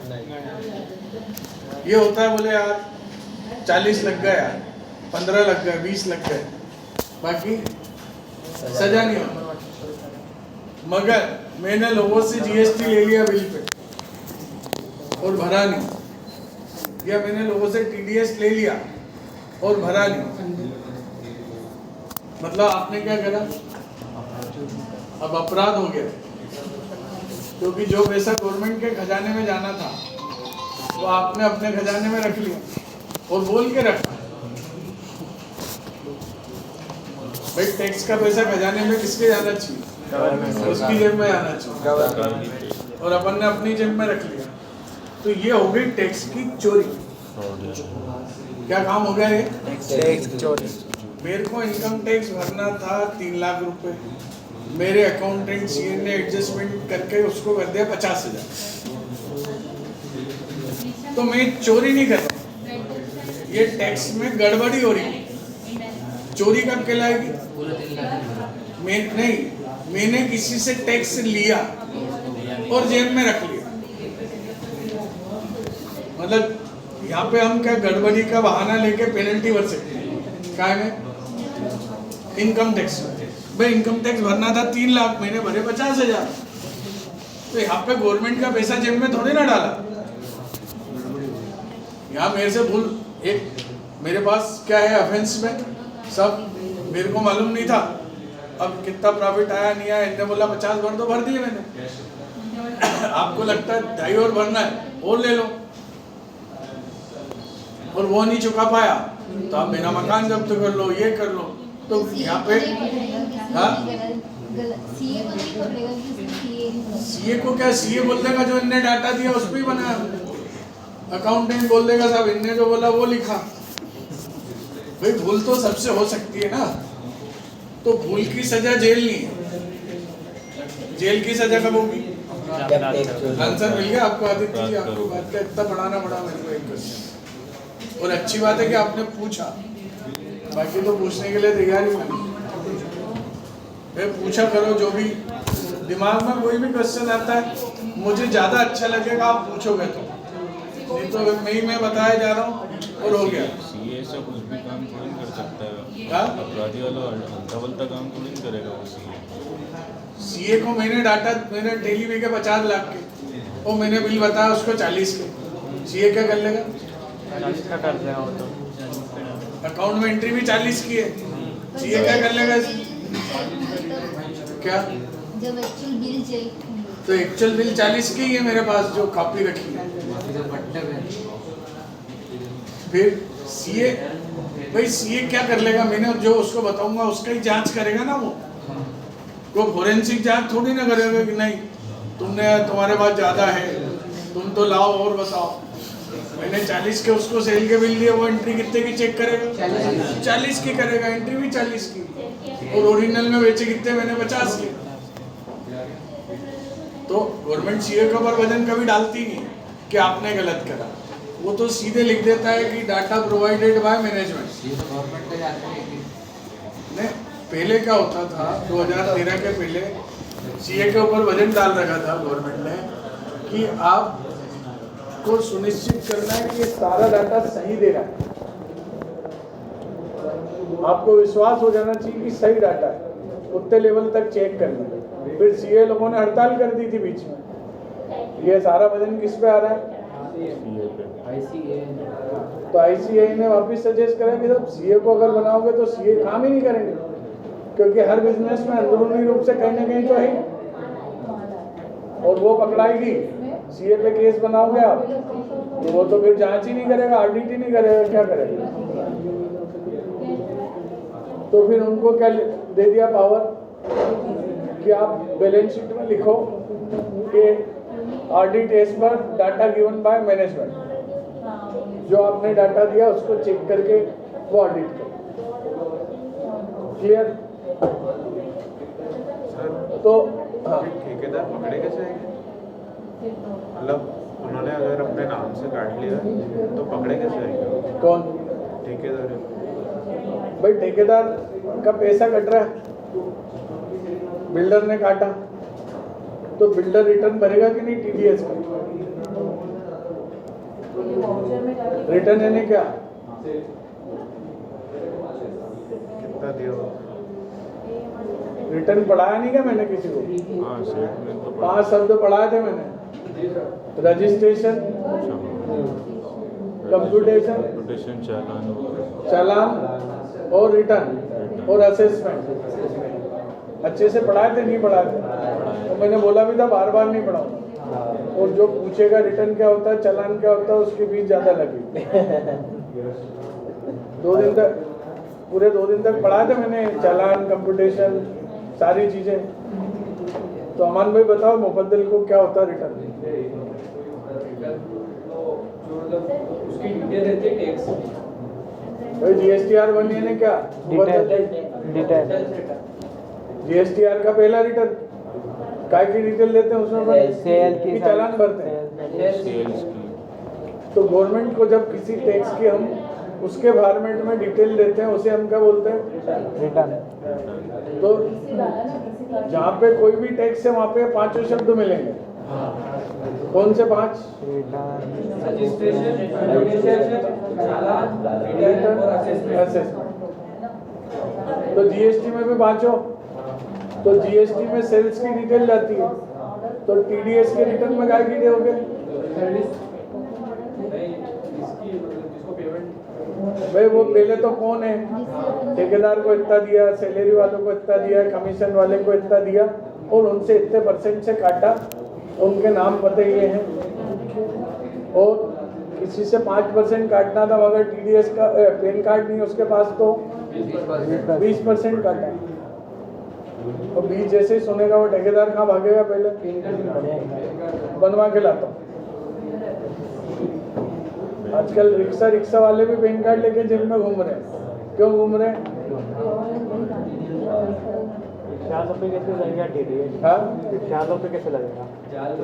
ये होता है बोले यार 40 लग गए, यार 15 लग गए, 20 लग गए, बाकी सजा नहीं होती। मगर मैंने लोगों से जीएसटी ले लिया बिल पे और भरा नहीं, या मैंने लोगों से टीडीएस ले लिया और भरा नहीं, मतलब आपने क्या करा? अब अपराध हो गया, क्योंकि जो पैसा गवर्नमेंट के खजाने में जाना था वो आपने अपने खजाने में रख लिया और बोल के रखा। भाई टैक्स का पैसा खजाने में किसके जाना चाहिए? उसकी जेब में जाना चाहिए, और अपन ने अपनी जेब में रख लिया, तो ये हो गई टैक्स की चोरी। क्या काम हो गया ये? टैक्स चोरी। मेरे को इनकम टैक्स भरना था 3 लाख रुपए, मेरे अकाउंटेंट सीए ने एडजस्टमेंट करके उसको कर दिया 50,000, तो मैं चोरी नहीं कर रहा, ये टैक्स में गड़बड़ी हो रही है। चोरी कब कहलाएगी? मैं नहीं, मैंने किसी से टैक्स लिया और जेब में रख लिया, मतलब यहाँ पे हम क्या गड़बड़ी का बहाना लेके पेनल्टी भर सकते हैं? क्या है? Income tax. भाई इनकम टैक्स भरना था 3 लाख, मैंने भरे 50,000, तो यहाँ पे गवर्नमेंट का पैसा जेब में थोड़ी ना डाला, यहाँ मेरे से भूल एक मेरे पास क्या है ऑफेंस में सब मेरे को मालूम नहीं था। अब कितना प्रॉफिट आया नहीं आया, इनने बोला 50 भर दो, भर दिए मैंने। आपको लगता है 2.5 और भरना है और ले लो, और वो नहीं चुका पाया तो आप मेरा मकान जब्त कर लो, ये कर लो। तो यहाँ पे सीए को क्या, सीए बोल देगा जो इनने डाटा दिया उस पर ही बनाया, अकाउंटेंट बोल देगा साहब इनने जो बोला वो लिखा। भाई भूल तो सबसे हो सकती है ना, तो भूल की सजा जेल नहीं है, जेल की सजा कब होगी? आंसर मिल गया आपको आदित्य जी, आपको बात का इतना बढ़ाना पड़ा मेरे को एक क्वेश्चन। और अच्छी बात है कि आपने पूछा, बाकी तो पूछने के लिए तैयार ही नहीं। पूछा करो, जो भी दिमाग में कोई भी क्वेश्चन आता है मुझे ज़्यादा अच्छा लगेगा आप पूछोगे तो, नहीं तो मैं बताया जा रहा हूँ और हो गया। सीए से कुछ भी काम थोड़ी कर सकता है, क्या अपराधी वाला हल्का वल्टा काम थोड़ी करेगा वो सीए को मैंने डाटा, मैंने डेली में के 50 लाख के, वो मैंने बिल बताया उसको 40 के, सीए क्या कर लेगा? 40 का कर देगा वो तो। अकाउंट में एंट्री भी 40 की है, सीए क्या कर लेगा? क्या जब एक्चुअल बिल चाहिए तो एक्चुअल बिल 40 की ही है मेरे पास जो कॉपी रखी है। फिर सीए, भाई सीए क्या कर लेगा? मैंने जो उसको बताऊंगा उसका ही जांच करेगा ना, वो फोरेंसिक जांच थोड़ी ना करेगा कि नहीं तुमने, तुम्हारे पास ज़्यादा है तुम तो लाओ और बताओ। मैंने 40 के उसको सेल के बिल दिए, वो एंट्री कितने की चेक करेगा? 40 की करेगा, एंट्री भी 40 की, और ओरिजिनल में बेचे कितने? मैंने 50 के। तो गवर्नमेंट सीए के ऊपर वजन कभी डालती नहीं कि आपने गलत करा, वो तो सीधे लिख देता है कि डाटा प्रोवाइडेड बाय मैनेजमेंट। नहीं, पहले क्या होता था 2013 के पहले सीए के ऊपर वजन डाल रखा था गवर्नमेंट ने कि आप को सुनिश्चित करना है कि ये सारा डाटा सही दे रहा है, आपको विश्वास हो जाना चाहिए कि सही डाटा है, उतने लेवल तक चेक करना। फिर सीए लोगों ने हड़ताल कर दी थी बीच में, ये सारा वजन किस पे आ रहा है? तो आईसीए ने वापस सजेस्ट करा कि जब सीए को अगर बनाओगे तो सीए काम ही नहीं करेंगे, क्योंकि हर बिजनेस में अंदरूनी रूप से कहीं ना कहीं तो है, और वो पकड़ाएगी। सीए पे केस बनाओगे आप तो वो तो फिर जांच ही नहीं करेगा, ऑडिट ही नहीं करेगा, क्या करेगा? तो फिर उनको क्या दे दिया पावर कि आप बैलेंस शीट में लिखो कि audit as per data given by management, जो आपने डाटा दिया उसको चेक करके वो ऑडिट करो। क्लियर? तो हाँ, ठेकेदार पकड़े कैसे आएंगे? मतलब उन्होंने अगर अपने नाम से काट लिया तो पकड़े कैसे आएंगे? कौन? ठेकेदार। भाई ठेकेदार का पैसा कट रहा है, बिल्डर ने काटा तो बिल्डर रिटर्न भरेगा कि नहीं टीडीएस का? रिटर्न यानी क्या? कितना दिया? रिटर्न पढ़ाया नहीं क्या मैंने किसी को? हाँ स्टेटमेंट तो 5 शब्द पढ़ाए थे मैंने, रजिस्ट्रेशन, कंप्यूटेशन, चालान और रिटर्न और असेसमेंट। अच्छे से पढ़ाए थे? नहीं पढ़ाए थे? तो मैंने बोला भी था बार बार नहीं पढ़ाऊँ, और जो पूछेगा रिटर्न क्या होता है, चालान क्या होता है, उसकी फीस ज़्यादा लगी। 2 दिन तक, पूरे 2 दिन तक पढ़ाए थे मैंने, चालान, कंप्यूटेशन, सारी चीज़ें। तो अमान भाई बताओ मुफद्दल को क्या होता है रिटर्न? उसकी डिटेल रहती है टैक्स, भाई जीएसटीआर बनिए ने क्या? डिटेल जीएसटीआर का पहला रिटर्न काय की डिटेल देते हैं उसमें? सेल की चालान भरते हैं। सेल्स की। तो गवर्नमेंट को जब किसी टैक्स की हम उसके फॉर्मेट में डिटेल देते हैं उसे हम क्या बोलते हैं? रिटर्न। तो जहाँ पे कोई भी टैक्स है वहाँ पे 5 शब्द मिलेंगे। कौन से 5? रजिस्ट्रेशन, चालान, रिटर्न और असेसमेंट। तो जीएसटी में भी 5 हो, तो जीएसटी में सेल्स की डिटेल जाती है, तो टीडीएस के रिटर्न में क्या की दोगे? इसकी जिसको पेमेंट भाई वो पहले तो कौन है, ठेकेदार को इतना दिया, सैलरी वालों को इतना दिया, कमीशन वाले को इतना दिया और उनसे इतने परसेंट से काटा, उनके नाम पते ये हैं। और किसी से 5% काटना था, मगर TDS का पैन कार्ड नहीं उसके पास तो 20% काटा। और 20 जैसे ही सुनेगा वो ठेकेदार कहाँ भागेगा, पहले बनवा के लाता हूँ। आजकल रिक्शा वाले भी पैन कार्ड लेके जेल में घूम रहे हैं। क्यों घूम रहे हैं? हाँ,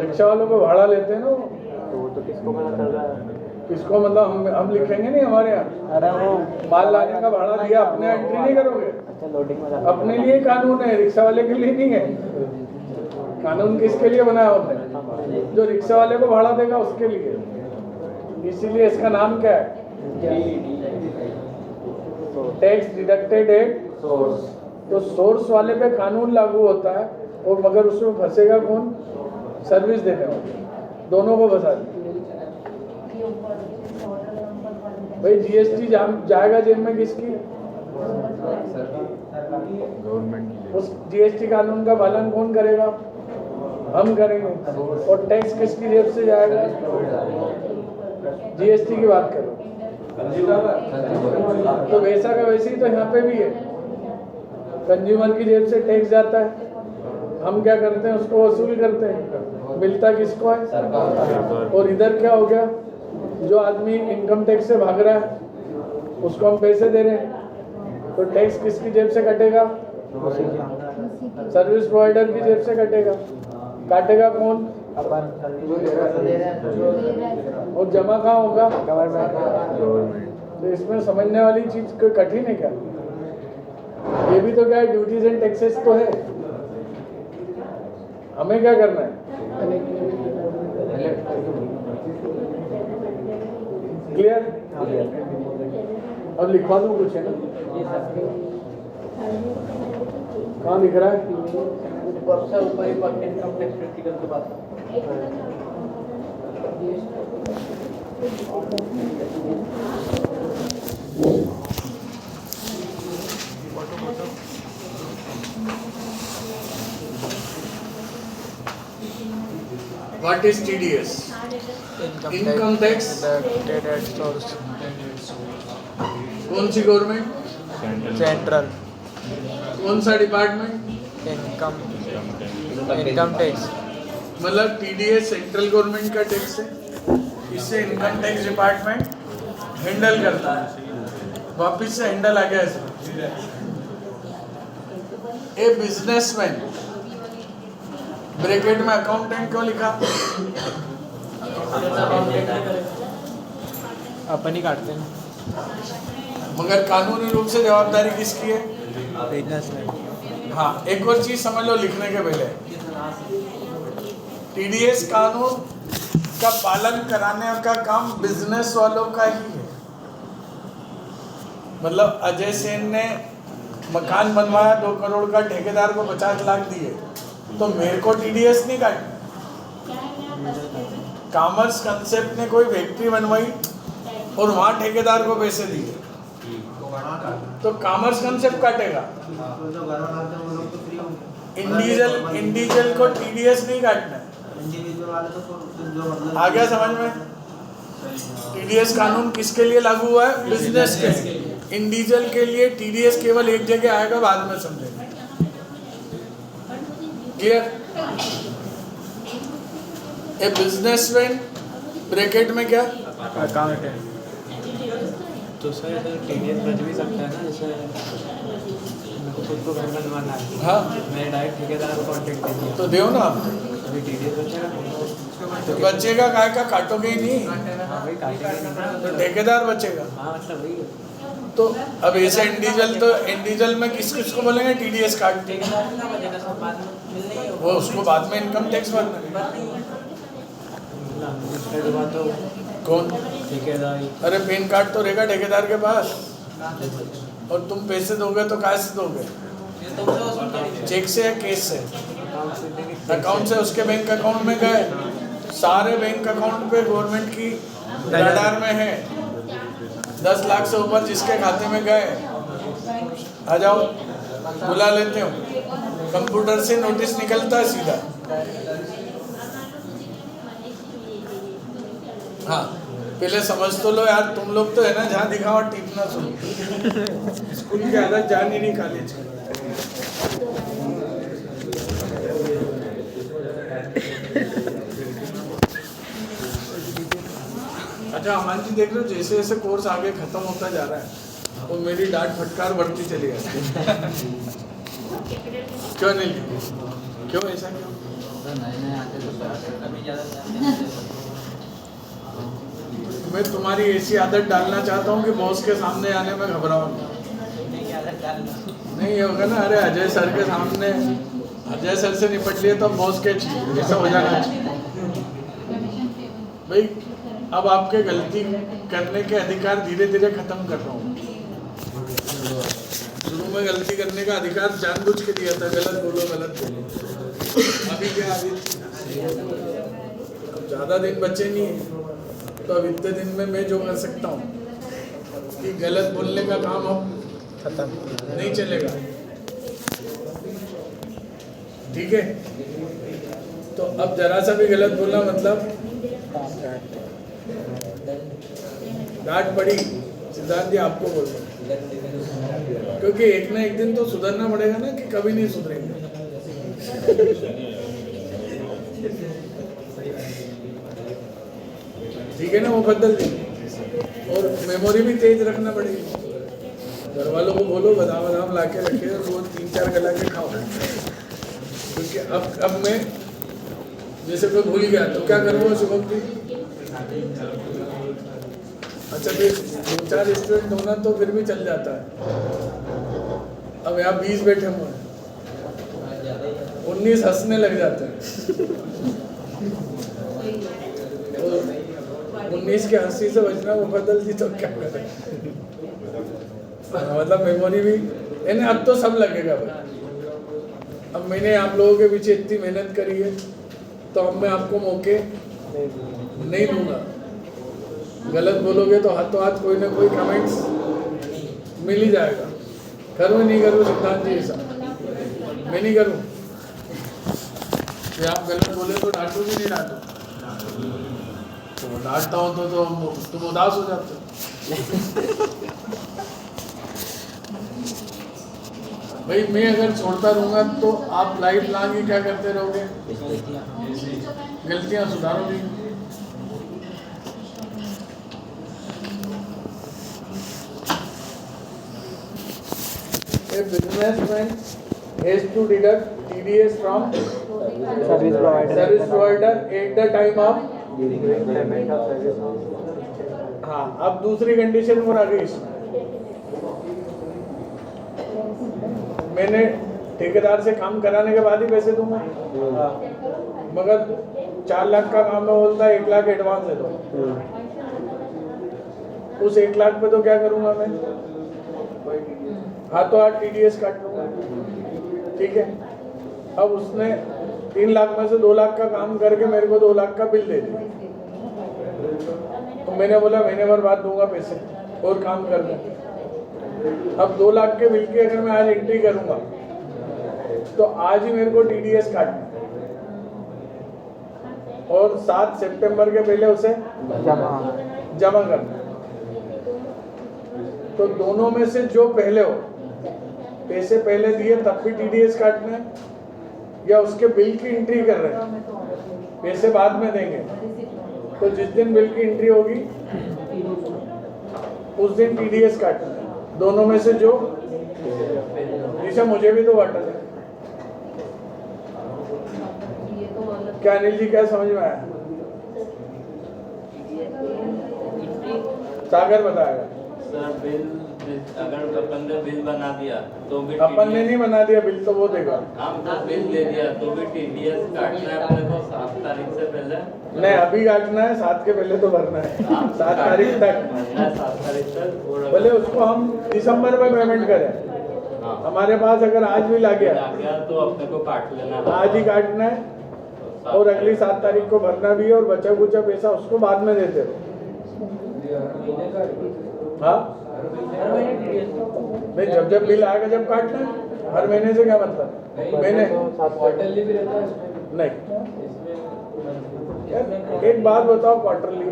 रिक्शा वालों को भाड़ा लेते हैं ना, तो किसको पता चल रहा है? किसको मतलब हम लिखेंगे नहीं हमारे यहाँ। अरे वो माल लाने का भाड़ा दिया, अपने एंट्री नहीं करोगे? अपने लिए कानून है, रिक्शा वाले के लिए नहीं है। कानून किसके लिए बनाया होता है? जो रिक्शा वाले को भाड़ा देगा उसके लिए। इसीलिए इसका नाम क्या है? Tax deducted at source. तो सोर्स वाले पे कानून लागू होता है, और मगर उसमें फंसेगा कौन? सर्विस देने वाले। दोनों को फंसा दिया भाई। GST जाएगा जेब में किसकी? उस GST कानून का पालन कौन करेगा? हम करेंगे। और टैक्स किसकी जेब से जाएगा? GST की बात करो तो वैसा का वैसे ही तो यहाँ पे भी है। कंज्यूमर की जेब से टैक्स जाता है, हम क्या करते हैं? उसको वसूल करते हैं। मिलता किसको है? और इधर क्या हो गया? जो आदमी इनकम टैक्स से भाग रहा है उसको हम पैसे दे रहे हैं, तो टैक्स किसकी जेब से कटेगा? सर्विस प्रोवाइडर की जेब से कटेगा। काटेगा कौन? अपन। और जमा कहाँ होगा? गवर्नमेंट। तो इसमें समझने वाली चीज कोई कठिन है क्या? ये भी तो क्या है, ड्यूटीज एंड टैक्सेस तो है। हमें क्या करना है? क्लियर? अब लिखवा दो कुछ, है ना? कहाँ लिख रहा है? What is TDS? Income tax. कौन सी गवर्नमेंट? सेंट्रल। कौन सा डिपार्टमेंट? Income tax. मतलब TDS सेंट्रल गवर्नमेंट का टैक्स है, इससे इनकम टैक्स डिपार्टमेंट हैंडल करता है। वापिस से हैंडल आ गया इसमें। ए बिजनेसमैन, ब्रैकेट में अकाउंटेंट क्यों लिखा? अपन ही काटते हैं, मगर कानूनी रूप से जवाबदारी किसकी है? बिजनेसमैन। हाँ, एक और चीज समझ लो लिखने के पहले। TDS कानून का पालन कराने का काम बिजनेस वालों का ही है। मतलब अजय सेन ने मकान बनवाया 2 करोड़ का, ठेकेदार को 50 लाख दिए, तो मेरे को TDS नहीं काटना। कॉमर्स कंसेप्ट ने कोई फैक्ट्री बनवाई और वहां ठेकेदार को पैसे दिए, तो कॉमर्स कंसेप्ट काटेगा। इंडिविजुअल को TDS नहीं काटना है। आ गया समझ में? TDS कानून किसके लिए लागू हुआ है? बिजनेस के लिए। इंडिविजुअल के लिए TDS केवल एक जगह आएगा, बाद में समझेंगे। क्लियर? ए बिजनेसमैन ब्रैकेट में क्या? अकाउंटेंट। तो सर TDS बच भी सकता है ना, जैसे मेरे को खुद को घर बनवाना है। हाँ, मैंने डायरेक्ट ठेकेदार को कॉन्टेक्ट किया, तो देव ना। अभी TDS बचेगा तो बचेगा काय का? काटोगे ही नहीं, वही काटेगा। तो ठेकेदार बचेगा। हाँ मतलब वही। तो अब ऐसे इंडिविजुअल में किस किस को बोलेंगे TDS काट? वो उसको बाद में इनकम टैक्स भरना है। तो कौन? ठेकेदार। अरे पैन कार्ड तो रहेगा ठेकेदार के पास, और तुम पैसे दोगे तो कैसे दोगे? चेक से या कैश से? अकाउंट से। उसके बैंक अकाउंट में गए, सारे बैंक अकाउंट पे गवर्नमेंट की रडार में है। 10 लाख से ऊपर जिसके खाते में गए आ जाओ, बुला लेते हो। कंप्यूटर से नोटिस निकलता है सीधा। हाँ, पहले समझ तो लो यार, तुम लोग तो है ना जहाँ दिखाओ टीपना सुनो। स्कूल की आदत जान ही नहीं कॉलेज की। अच्छा अमान जी देख लो, जैसे जैसे कोर्स आगे खत्म होता जा रहा है और मेरी डांट फटकार बढ़ती चली जाती है। क्यों नहीं, क्यों ऐसा क्यों? नए आते तो मैं तुम्हारी ऐसी आदत डालना चाहता हूँ कि बॉस के सामने आने में घबराओ नहीं होगा ना। अरे अजय सर के सामने, अजय सर से निपट लिए तो बॉस के ऐसा हो जाना चाहिए भाई। अब आपके गलती करने के अधिकार धीरे धीरे खत्म कर रहा हूँ। शुरू में गलती करने का अधिकार जानबूझ के दिया था, गलत बोलो गलत बोलो। अभी क्या, अब ज़्यादा दिन बचे नहीं है, तो अब इतने दिन में मैं जो कर सकता हूँ कि गलत बोलने का काम अब खत्म नहीं चलेगा, ठीक है। तो अब जरा सा भी गलत बोलना मतलब डांट पड़ी, सिद्धांत जी आपको बोल रहे हैं, क्योंकि एक ना एक दिन तो सुधरना पड़ेगा ना, कि कभी नहीं सुधरेंगे। ठीक है ना, वो बदल देंगे। और मेमोरी भी तेज रखना पड़ेगी। घर वालों को बोलो बादाम बादाम ला के रखे और रोज 3-4 गला के खाओ, क्योंकि अब मैं जैसे कोई भूल गया तो क्या करूँगा शुभम जी? अच्छा फिर 2-4 स्टूडेंट होना तो फिर भी चल जाता है। अब यहाँ 20 बैठे हुए हैं, 19 हंसने लग जाते हैं। 19 के हंसी से बचना वो बदल दी तो क्या करें। मतलब मेमोरी भी है ना, अब तो सब लगेगा भाई। अब मैंने आप लोगों के पीछे इतनी मेहनत करी है, तो अब मैं आपको मौके नहीं दूंगा। गलत बोलोगे तो हाथों हाथ कोई ना कोई कमेंट्स मिल ही जाएगा। करूँ नहीं करूँ सिद्धांत जी, ऐसा मैं नहीं करूँ कि आप गलत बोले तो डांटू भी नहीं डांटू। तो डांटता हूँ तो तुम उदास हो जाते हो। भाई मैं अगर छोड़ता रहूँगा तो आप लाइफ लॉन्ग ही क्या करते रहोगे, गलतियाँ सुधारोगे। A businessman has to deduct TDS from service provider at the time of हाँ। अब दूसरी कंडीशन और आ गई इसमें, मैंने ठेकेदार से काम कराने के बाद ही पैसे दूंगा, मगर 4 लाख का काम में बोलता है 1 लाख एडवांस दे दो। उस 1 लाख पे तो क्या करूंगा मैं, हाथों हाथ TDS काट लूंगा, ठीक है। अब उसने 3 लाख में से 2 लाख का काम करके मेरे को 2 लाख का बिल दे दिया, तो मैंने बोला महीने भर बाद दूंगा पैसे और काम कर दूँ। अब 2 लाख के बिल की अगर मैं आज एंट्री करूंगा तो आज ही मेरे को TDS काटना और 7 सितंबर के पहले उसे जमा करना। तो दोनों में से जो पहले हो, पैसे पहले दिए तब भी TDS काटना है, या उसके बिल की एंट्री कर रहे हैं पैसे बाद में देंगे, तो जिस दिन बिल की एंट्री होगी उस दिन TDS काटना है। दोनों में से जो निशा, मुझे भी तो वाटर है। क्या अनिल जी, क्या समझ में आया? सागर बताएगा। सर बिल अगर अपन ने बिल बना दिया तो भी अपन ने नहीं बना दिया बिल, तो वो देगा। हम तो बिल दे दिया तो भी TDS काटना है अपने को 7 तारीख से पहले। नहीं, अभी काटना है, 7 के पहले तो भरना है। 7 तारीख तक, 7 तारीख तक। बोले उसको हम दिसंबर में पेमेंट करें। हमारे पास अगर आज भी ला गया तो अपने को काट लेना, आज ही काटना है, और अगली 7 तारीख को भरना भी है, और बचा कुचा पैसा उसको बाद में देते रहो। हाँ हर महीने TDS नहीं, जब जब बिल आएगा जब काटना है। हर महीने से क्या मतलब? महीने क्वार्टरली भी रहता है इसमें। नहीं। यार एक बात बताओ, क्वार्टरली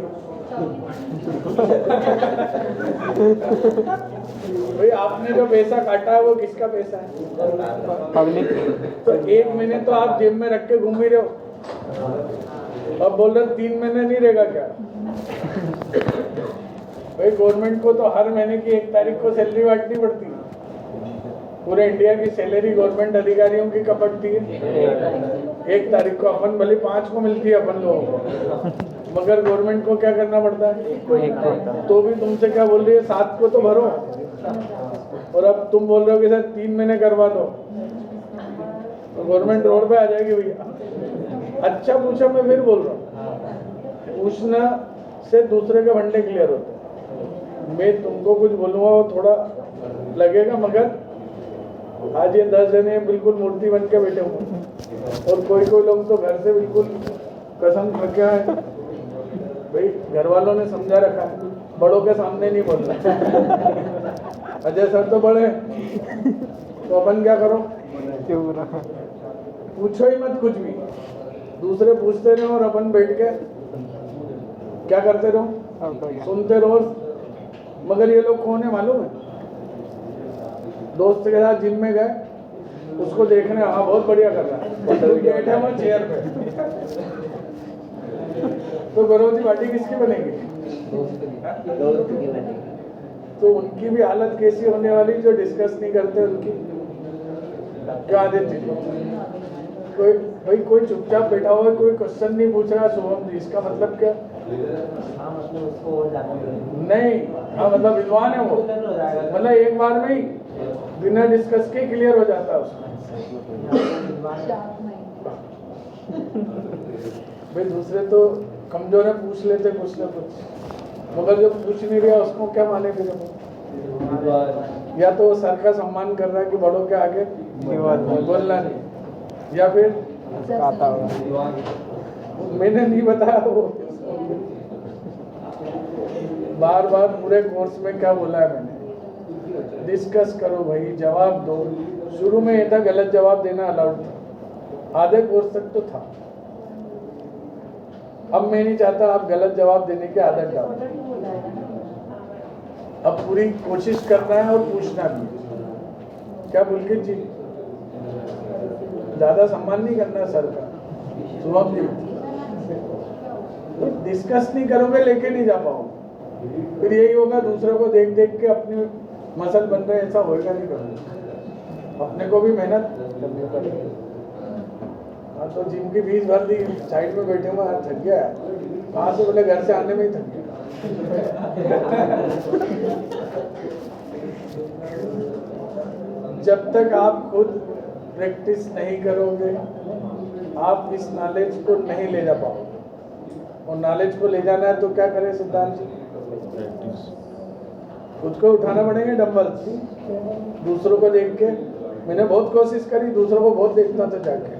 भाई आपने जो पैसा काटा है वो किसका पैसा है? पब्लिक। तो 1 महीने तो आप जेब में रख के घूम ही रहे हो, अब बोल रहे 3 महीने नहीं रहेगा क्या? भाई गवर्नमेंट को तो हर महीने की 1 तारीख को सैलरी बांटनी पड़ती है। पूरे इंडिया की सैलरी गवर्नमेंट अधिकारियों की कब बढ़ती है? 1 तारीख को। अपन भले 5 को मिलती है अपन लोगों को, मगर गवर्नमेंट को क्या करना पड़ता है? तो भी तुमसे क्या बोल रही है, 7 को तो भरो, और अब तुम बोल रहे हो कि सर 3 महीने करवा दो, तो गवर्नमेंट रोड पे आ जाएगी भैया। अच्छा पूछा, मैं फिर बोल रहा हूँ, पूछना से दूसरे के भंडे क्लियर होते हैं। मैं तुमको कुछ बोलूँगा वो थोड़ा लगेगा, मगर आज ये 10 जने बिल्कुल मूर्ति बन के बैठे हुए, और कोई कोई लोग तो घर से बिल्कुल कसम रखे हैं। भाई घर वालों ने समझा रखा है, बड़ों के सामने नहीं बोलना। अजय सर तो बड़े, तो अपन क्या करो, पूछो ही मत कुछ भी, दूसरे पूछते रहो और अपन बैठ के क्या करते रहो, सुनते रहो। मगर ये लोग कौन है मालूम है? दोस्त के साथ जिम में गए, उसको देखने, हाँ बहुत बढ़िया कर रहा है, बैठे हुए चेयर पे, तो गौरवजी पार्टी किसकी बनेगी? तो उनकी भी हालत कैसी होने वाली जो डिस्कस नहीं करते उनकी। क्या आदित्य कोई भाई कोई चुपचाप बैठा हुआ है, कोई क्वेश्चन नहीं पूछ रहा शुभम जी, इसका मतलब क्या? नहीं, हाँ मतलब विद्वान है वो, मतलब एक बार में ही बिना डिस्कस के क्लियर हो जाता है उसमें। भाई दूसरे तो कमजोर है, पूछ लेते कुछ ना कुछ, मगर जो पूछ नहीं रहा उसको क्या माने फिर? या तो वो सर का सम्मान कर रहा है कि बड़ों के आगे बोलना नहीं, या फिर मैंने नहीं बताया वो बार बार पूरे कोर्स में क्या बोला है मैंने, डिस्कस करो भाई, जवाब दो। शुरू में ये था गलत जवाब देना अलाउड था, आधे कोर्स तक तो था। अब मैं नहीं चाहता आप गलत जवाब देने की आदत डालो, अब पूरी कोशिश करना है और पूछना भी। क्या पुलकित जी, ज्यादा सम्मान नहीं करना सर का, शुभम जी, डिस्कस नहीं करोगे लेके नहीं जा पाओगे, फिर यही होगा दूसरों को देख देख के अपनी मसल बन रहे, ऐसा होएगा नहीं करोगे। अपने को भी मेहनत करनी पड़ेगी। हाँ तो जिम की फीस भर दी, साइड में बैठे हुए थक गया, कहाँ से बोले घर से आने में ही थक गया। जब तक आप खुद प्रैक्टिस नहीं करोगे आप इस नॉलेज को नहीं ले जा पाओगे, और नॉलेज को ले जाना है तो क्या करें सिद्धांत जी? खुद को उठाना पड़ेंगे डंबल, दूसरों को देख के। मैंने बहुत कोशिश करी, दूसरों को बहुत देखता था जाके,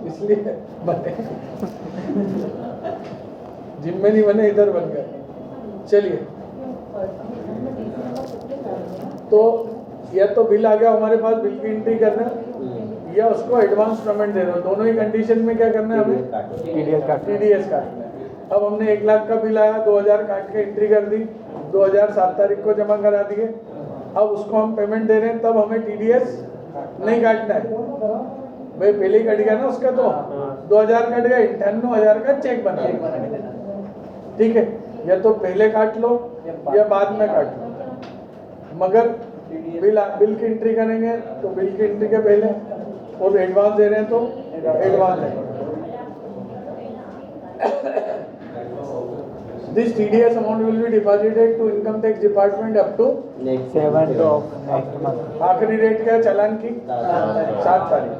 इसलिए बने। जिम में नहीं बने, इधर बन गए। चलिए, तो या तो बिल आ गया हमारे पास, बिल की एंट्री करना, या उसको एडवांस पेमेंट दे दो। दोनों ही कंडीशन में क्या करना है हमें? TDS काटना है। अब हमने 1 लाख का बिल आया, 2000 काट के एंट्री कर दी, 2000 7 तारीख को जमा करा दिए। अब उसको हम पेमेंट दे रहे हैं, तब हमें TDS नहीं काटना है भाई, पहले ही कट गया ना उसका, तो 2000 कट गया, 98,000 का चेक बना, ठीक है? या तो पहले काट लो या बाद में काट लो, मगर बिल की एंट्री करेंगे तो बिल की एंट्री के पहले, और एडवांस दे रहे हैं तो एडवांस देंगे। This TDS amount will be deposited to income tax department up to 7th of next month. आखिरी डेट क्या है चालान की? 7 तारीख,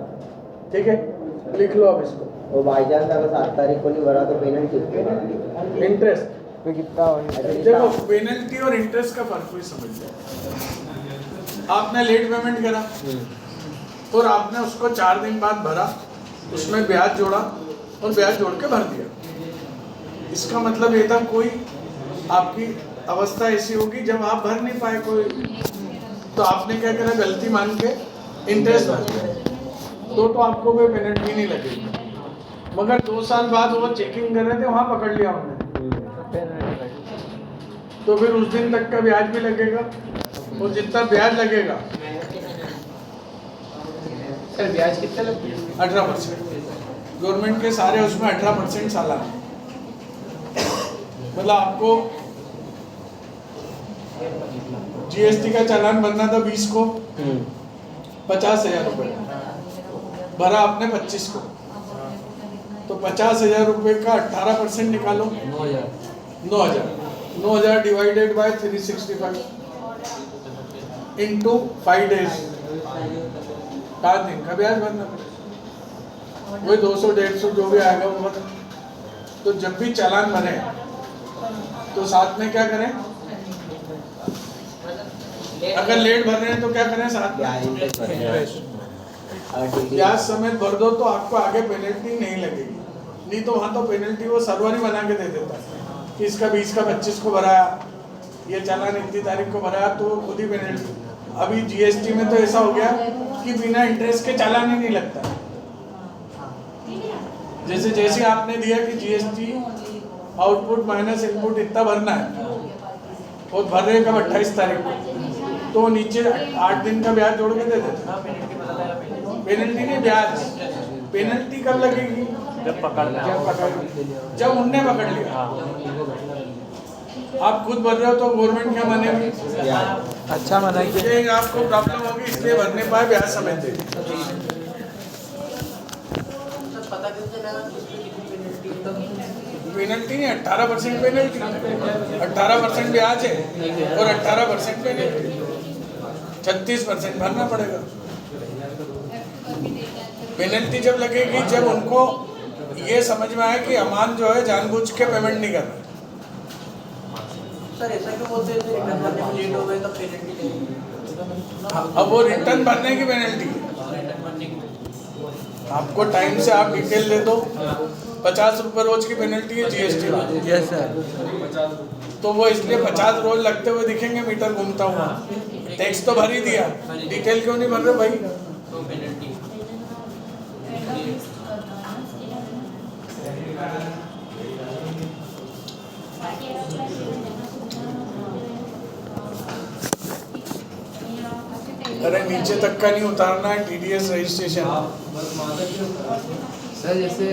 ठीक है? लिख लो अब इसको। वो बाई चांस अगर 7 तारीख को नहीं भरा तो पेनल्टी, इंटरेस्ट तो कितना देखो, पेनल्टी और इंटरेस्ट का फर्क भी समझ जाए। आपने लेट पेमेंट करा और आपने उसको 4 दिन बाद भरा, उसमें ब्याज जोड़ा और ब्याज जोड़ के भर दिया, इसका मतलब ये था कोई आपकी अवस्था ऐसी होगी जब आप भर नहीं पाए कोई, तो आपने क्या करा, गलती मान के इंटरेस्ट भर दिया तो आपको कोई पेनल्टी नहीं लगेगी। मगर 2 साल बाद वो चेकिंग कर रहे थे, वहाँ पकड़ लिया उन्होंने, तो फिर उस दिन तक का ब्याज भी लगेगा, और जितना ब्याज लगेगा सर ब्याज कितना लगता है? 18%। गवर्नमेंट के सारे उसमें 18% सालाना, मतलब आपको जीएसटी का चालान बनना था 20 को, 50,000 रुपये भरा आपने 25 को, तो 50,000 रुपये का 18% निकालो, 9,000 डिवाइडेड बाय 365 इंटू 5 डेज, 7 दिन का ब्याज भरना पड़ेगा, वही 200-150 जो भी आएगा वो भर। तो जब भी चालान भरे तो साथ में क्या करें, अगर लेट भर रहे हैं तो क्या करें, साथ में ब्याज समेत भर दो, तो आपको आगे पेनल्टी नहीं लगेगी। नहीं तो वहाँ तो पेनल्टी वो सर्वर ही बना के दे देता है कि इसका 20 का 25 को भराया, ये चालान इतनी तारीख को भराया, तो खुद ही पेनल्टी। अभी जीएसटी में तो ऐसा हो गया कि बिना इंटरेस्ट के चालान ही नहीं लगता। जैसे आपने दिया कि जीएसटी आउटपुट माइनस इनपुट इतना भरना है, और भर रहे कब 28 तारीख को, तो नीचे 8 दिन का ब्याज जोड़ के दे देते। पेनल्टी नहीं, ब्याज। पेनल्टी कब लगेगी, जब उनने पकड़ लिया। आप खुद भर रहे हो तो गवर्नमेंट क्या मानेगी, अच्छा मना कि आपको प्रॉब्लम होगी इसलिए भर नहीं पाए, ब्याज समेत दे दी। पेनल्टी नहीं, 18% पेनल्टी, 18% ब्याज है और 18% पेनल्टी, 36% भरना पड़ेगा। पेनल्टी जब लगेगी जब उनको ये समझ में आए कि अमान जो है जानबूझ के पेमेंट नहीं कर रहा। सर ऐसा क्यों बोलते हैं, रिटर्न भरने में लेट हो गए तो पेनल्टी लगेगी? अब वो रिटर्न भरने की पेनल्टी, आपको टाइम से आप डिटेल दे दो, 50 रुपये रोज की पेनल्टी है जीएसटी में। Yes sir. तो वो इसलिए 50 रोज लगते हुए दिखेंगे मीटर घूमता हुआ, टैक्स तो भर ही दिया, डिटेल क्यों नहीं भर रहे भाई। अरे नीचे तक का नहीं उतारना है, टीडीएस रजिस्ट्रेशन। सर जैसे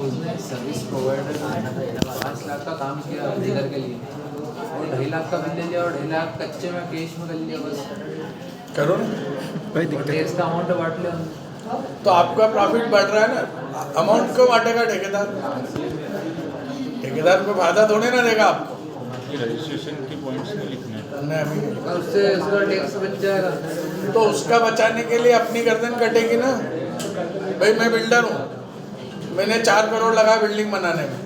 उसने सर्विस प्रोवाइडर 5 लाख का काम किया डीलर के लिए, और 2.5 लाख का बिल ले लिया, और 2.5 लाख कच्चे में कैश में कर लिया बस, करो टैक्स का अमाउंट बांट लिया। तो आपका प्रॉफिट बढ़ रहा है ना, अमाउंट क्यों बांटेगा ठेकेदार? ठेकेदार को फायदा थोड़े ना देगा आपको। रजिस्ट्रेशन के पॉइंट्स में लिखना है, नहीं अभी नहीं। और उससे उसका टैक्स बच जाएगा। तो उसका बचाने के लिए अपनी गर्दन कटेगी ना। भाई मैं बिल्डर हूँ, मैंने 4 करोड़ लगा बिल्डिंग बनाने में,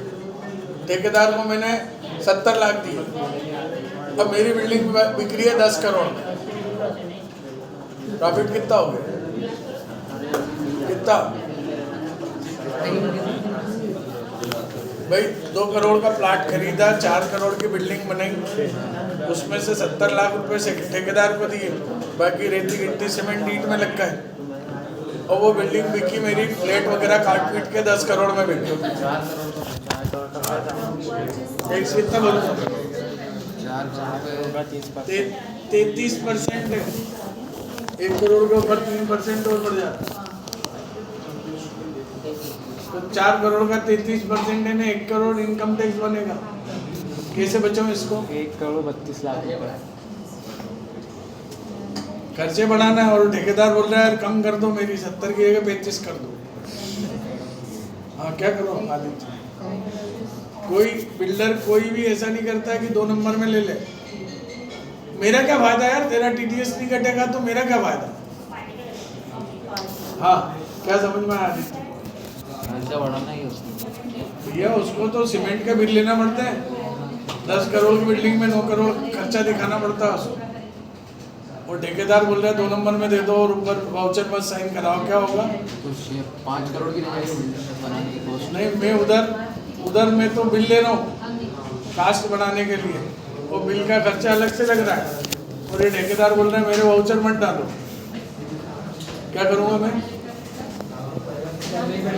ठेकेदार को मैंने 70 लाख दिए, अब मेरी बिल्डिंग बिक्री है 10 करोड़, प्रॉफिट कितना हो गया, कितना? भाई 2 करोड़ का प्लाट खरीदा, 4 करोड़ की बिल्डिंग बनाई, उसमें से 70 लाख रुपए से ठेकेदार को दिए, बाकी रेती गिट्टी सीमेंट ईंट में लग गए, और वो बिल्डिंग बिकी मेरी, फ्लैट वगैरह काट पीट के 10 करोड़ में बिकी। टैक्स कितना भरूंगा? 33% है, 1 करोड़ के ऊपर 3% और बढ़ जाता, तो 4 करोड़ का 33% है ना, 1 करोड़ इनकम टैक्स बनेगा। कैसे बचाऊं इसको? 1 करोड़ 32 लाख रुपए खर्चे बढ़ाना है, और ठेकेदार बोल रहा है यार कम कर दो, मेरी 70 की जगह 35 कर दो। हाँ क्या करो आदित्य? कोई बिल्डर कोई भी ऐसा नहीं करता कि 2 नंबर में ले ले। मेरा क्या फायदा यार, तेरा टीडीएस नहीं कटेगा तो मेरा क्या फायदा? हाँ क्या समझ में आया आदित्य? खर्चा बढ़ाना ही उसको। भैया उसको तो सीमेंट का बिल लेना पड़ता है, 10 करोड़ की बिल्डिंग में 9 करोड़ खर्चा दिखाना पड़ता है उसको, और ठेकेदार बोल रहा है 2 नंबर में दे दो और ऊपर वाउचर पर साइन कराओ, क्या होगा? तो 5 करोड़ की बनाने की कोशिश। नहीं मैं उधर में तो बिल ले रहा हूँ कास्ट बनाने के लिए, वो बिल का खर्चा अलग से लग रहा है और ये ठेकेदार बोल रहे हैं मेरे वाउचर मत डालो, क्या करूँगा मैं?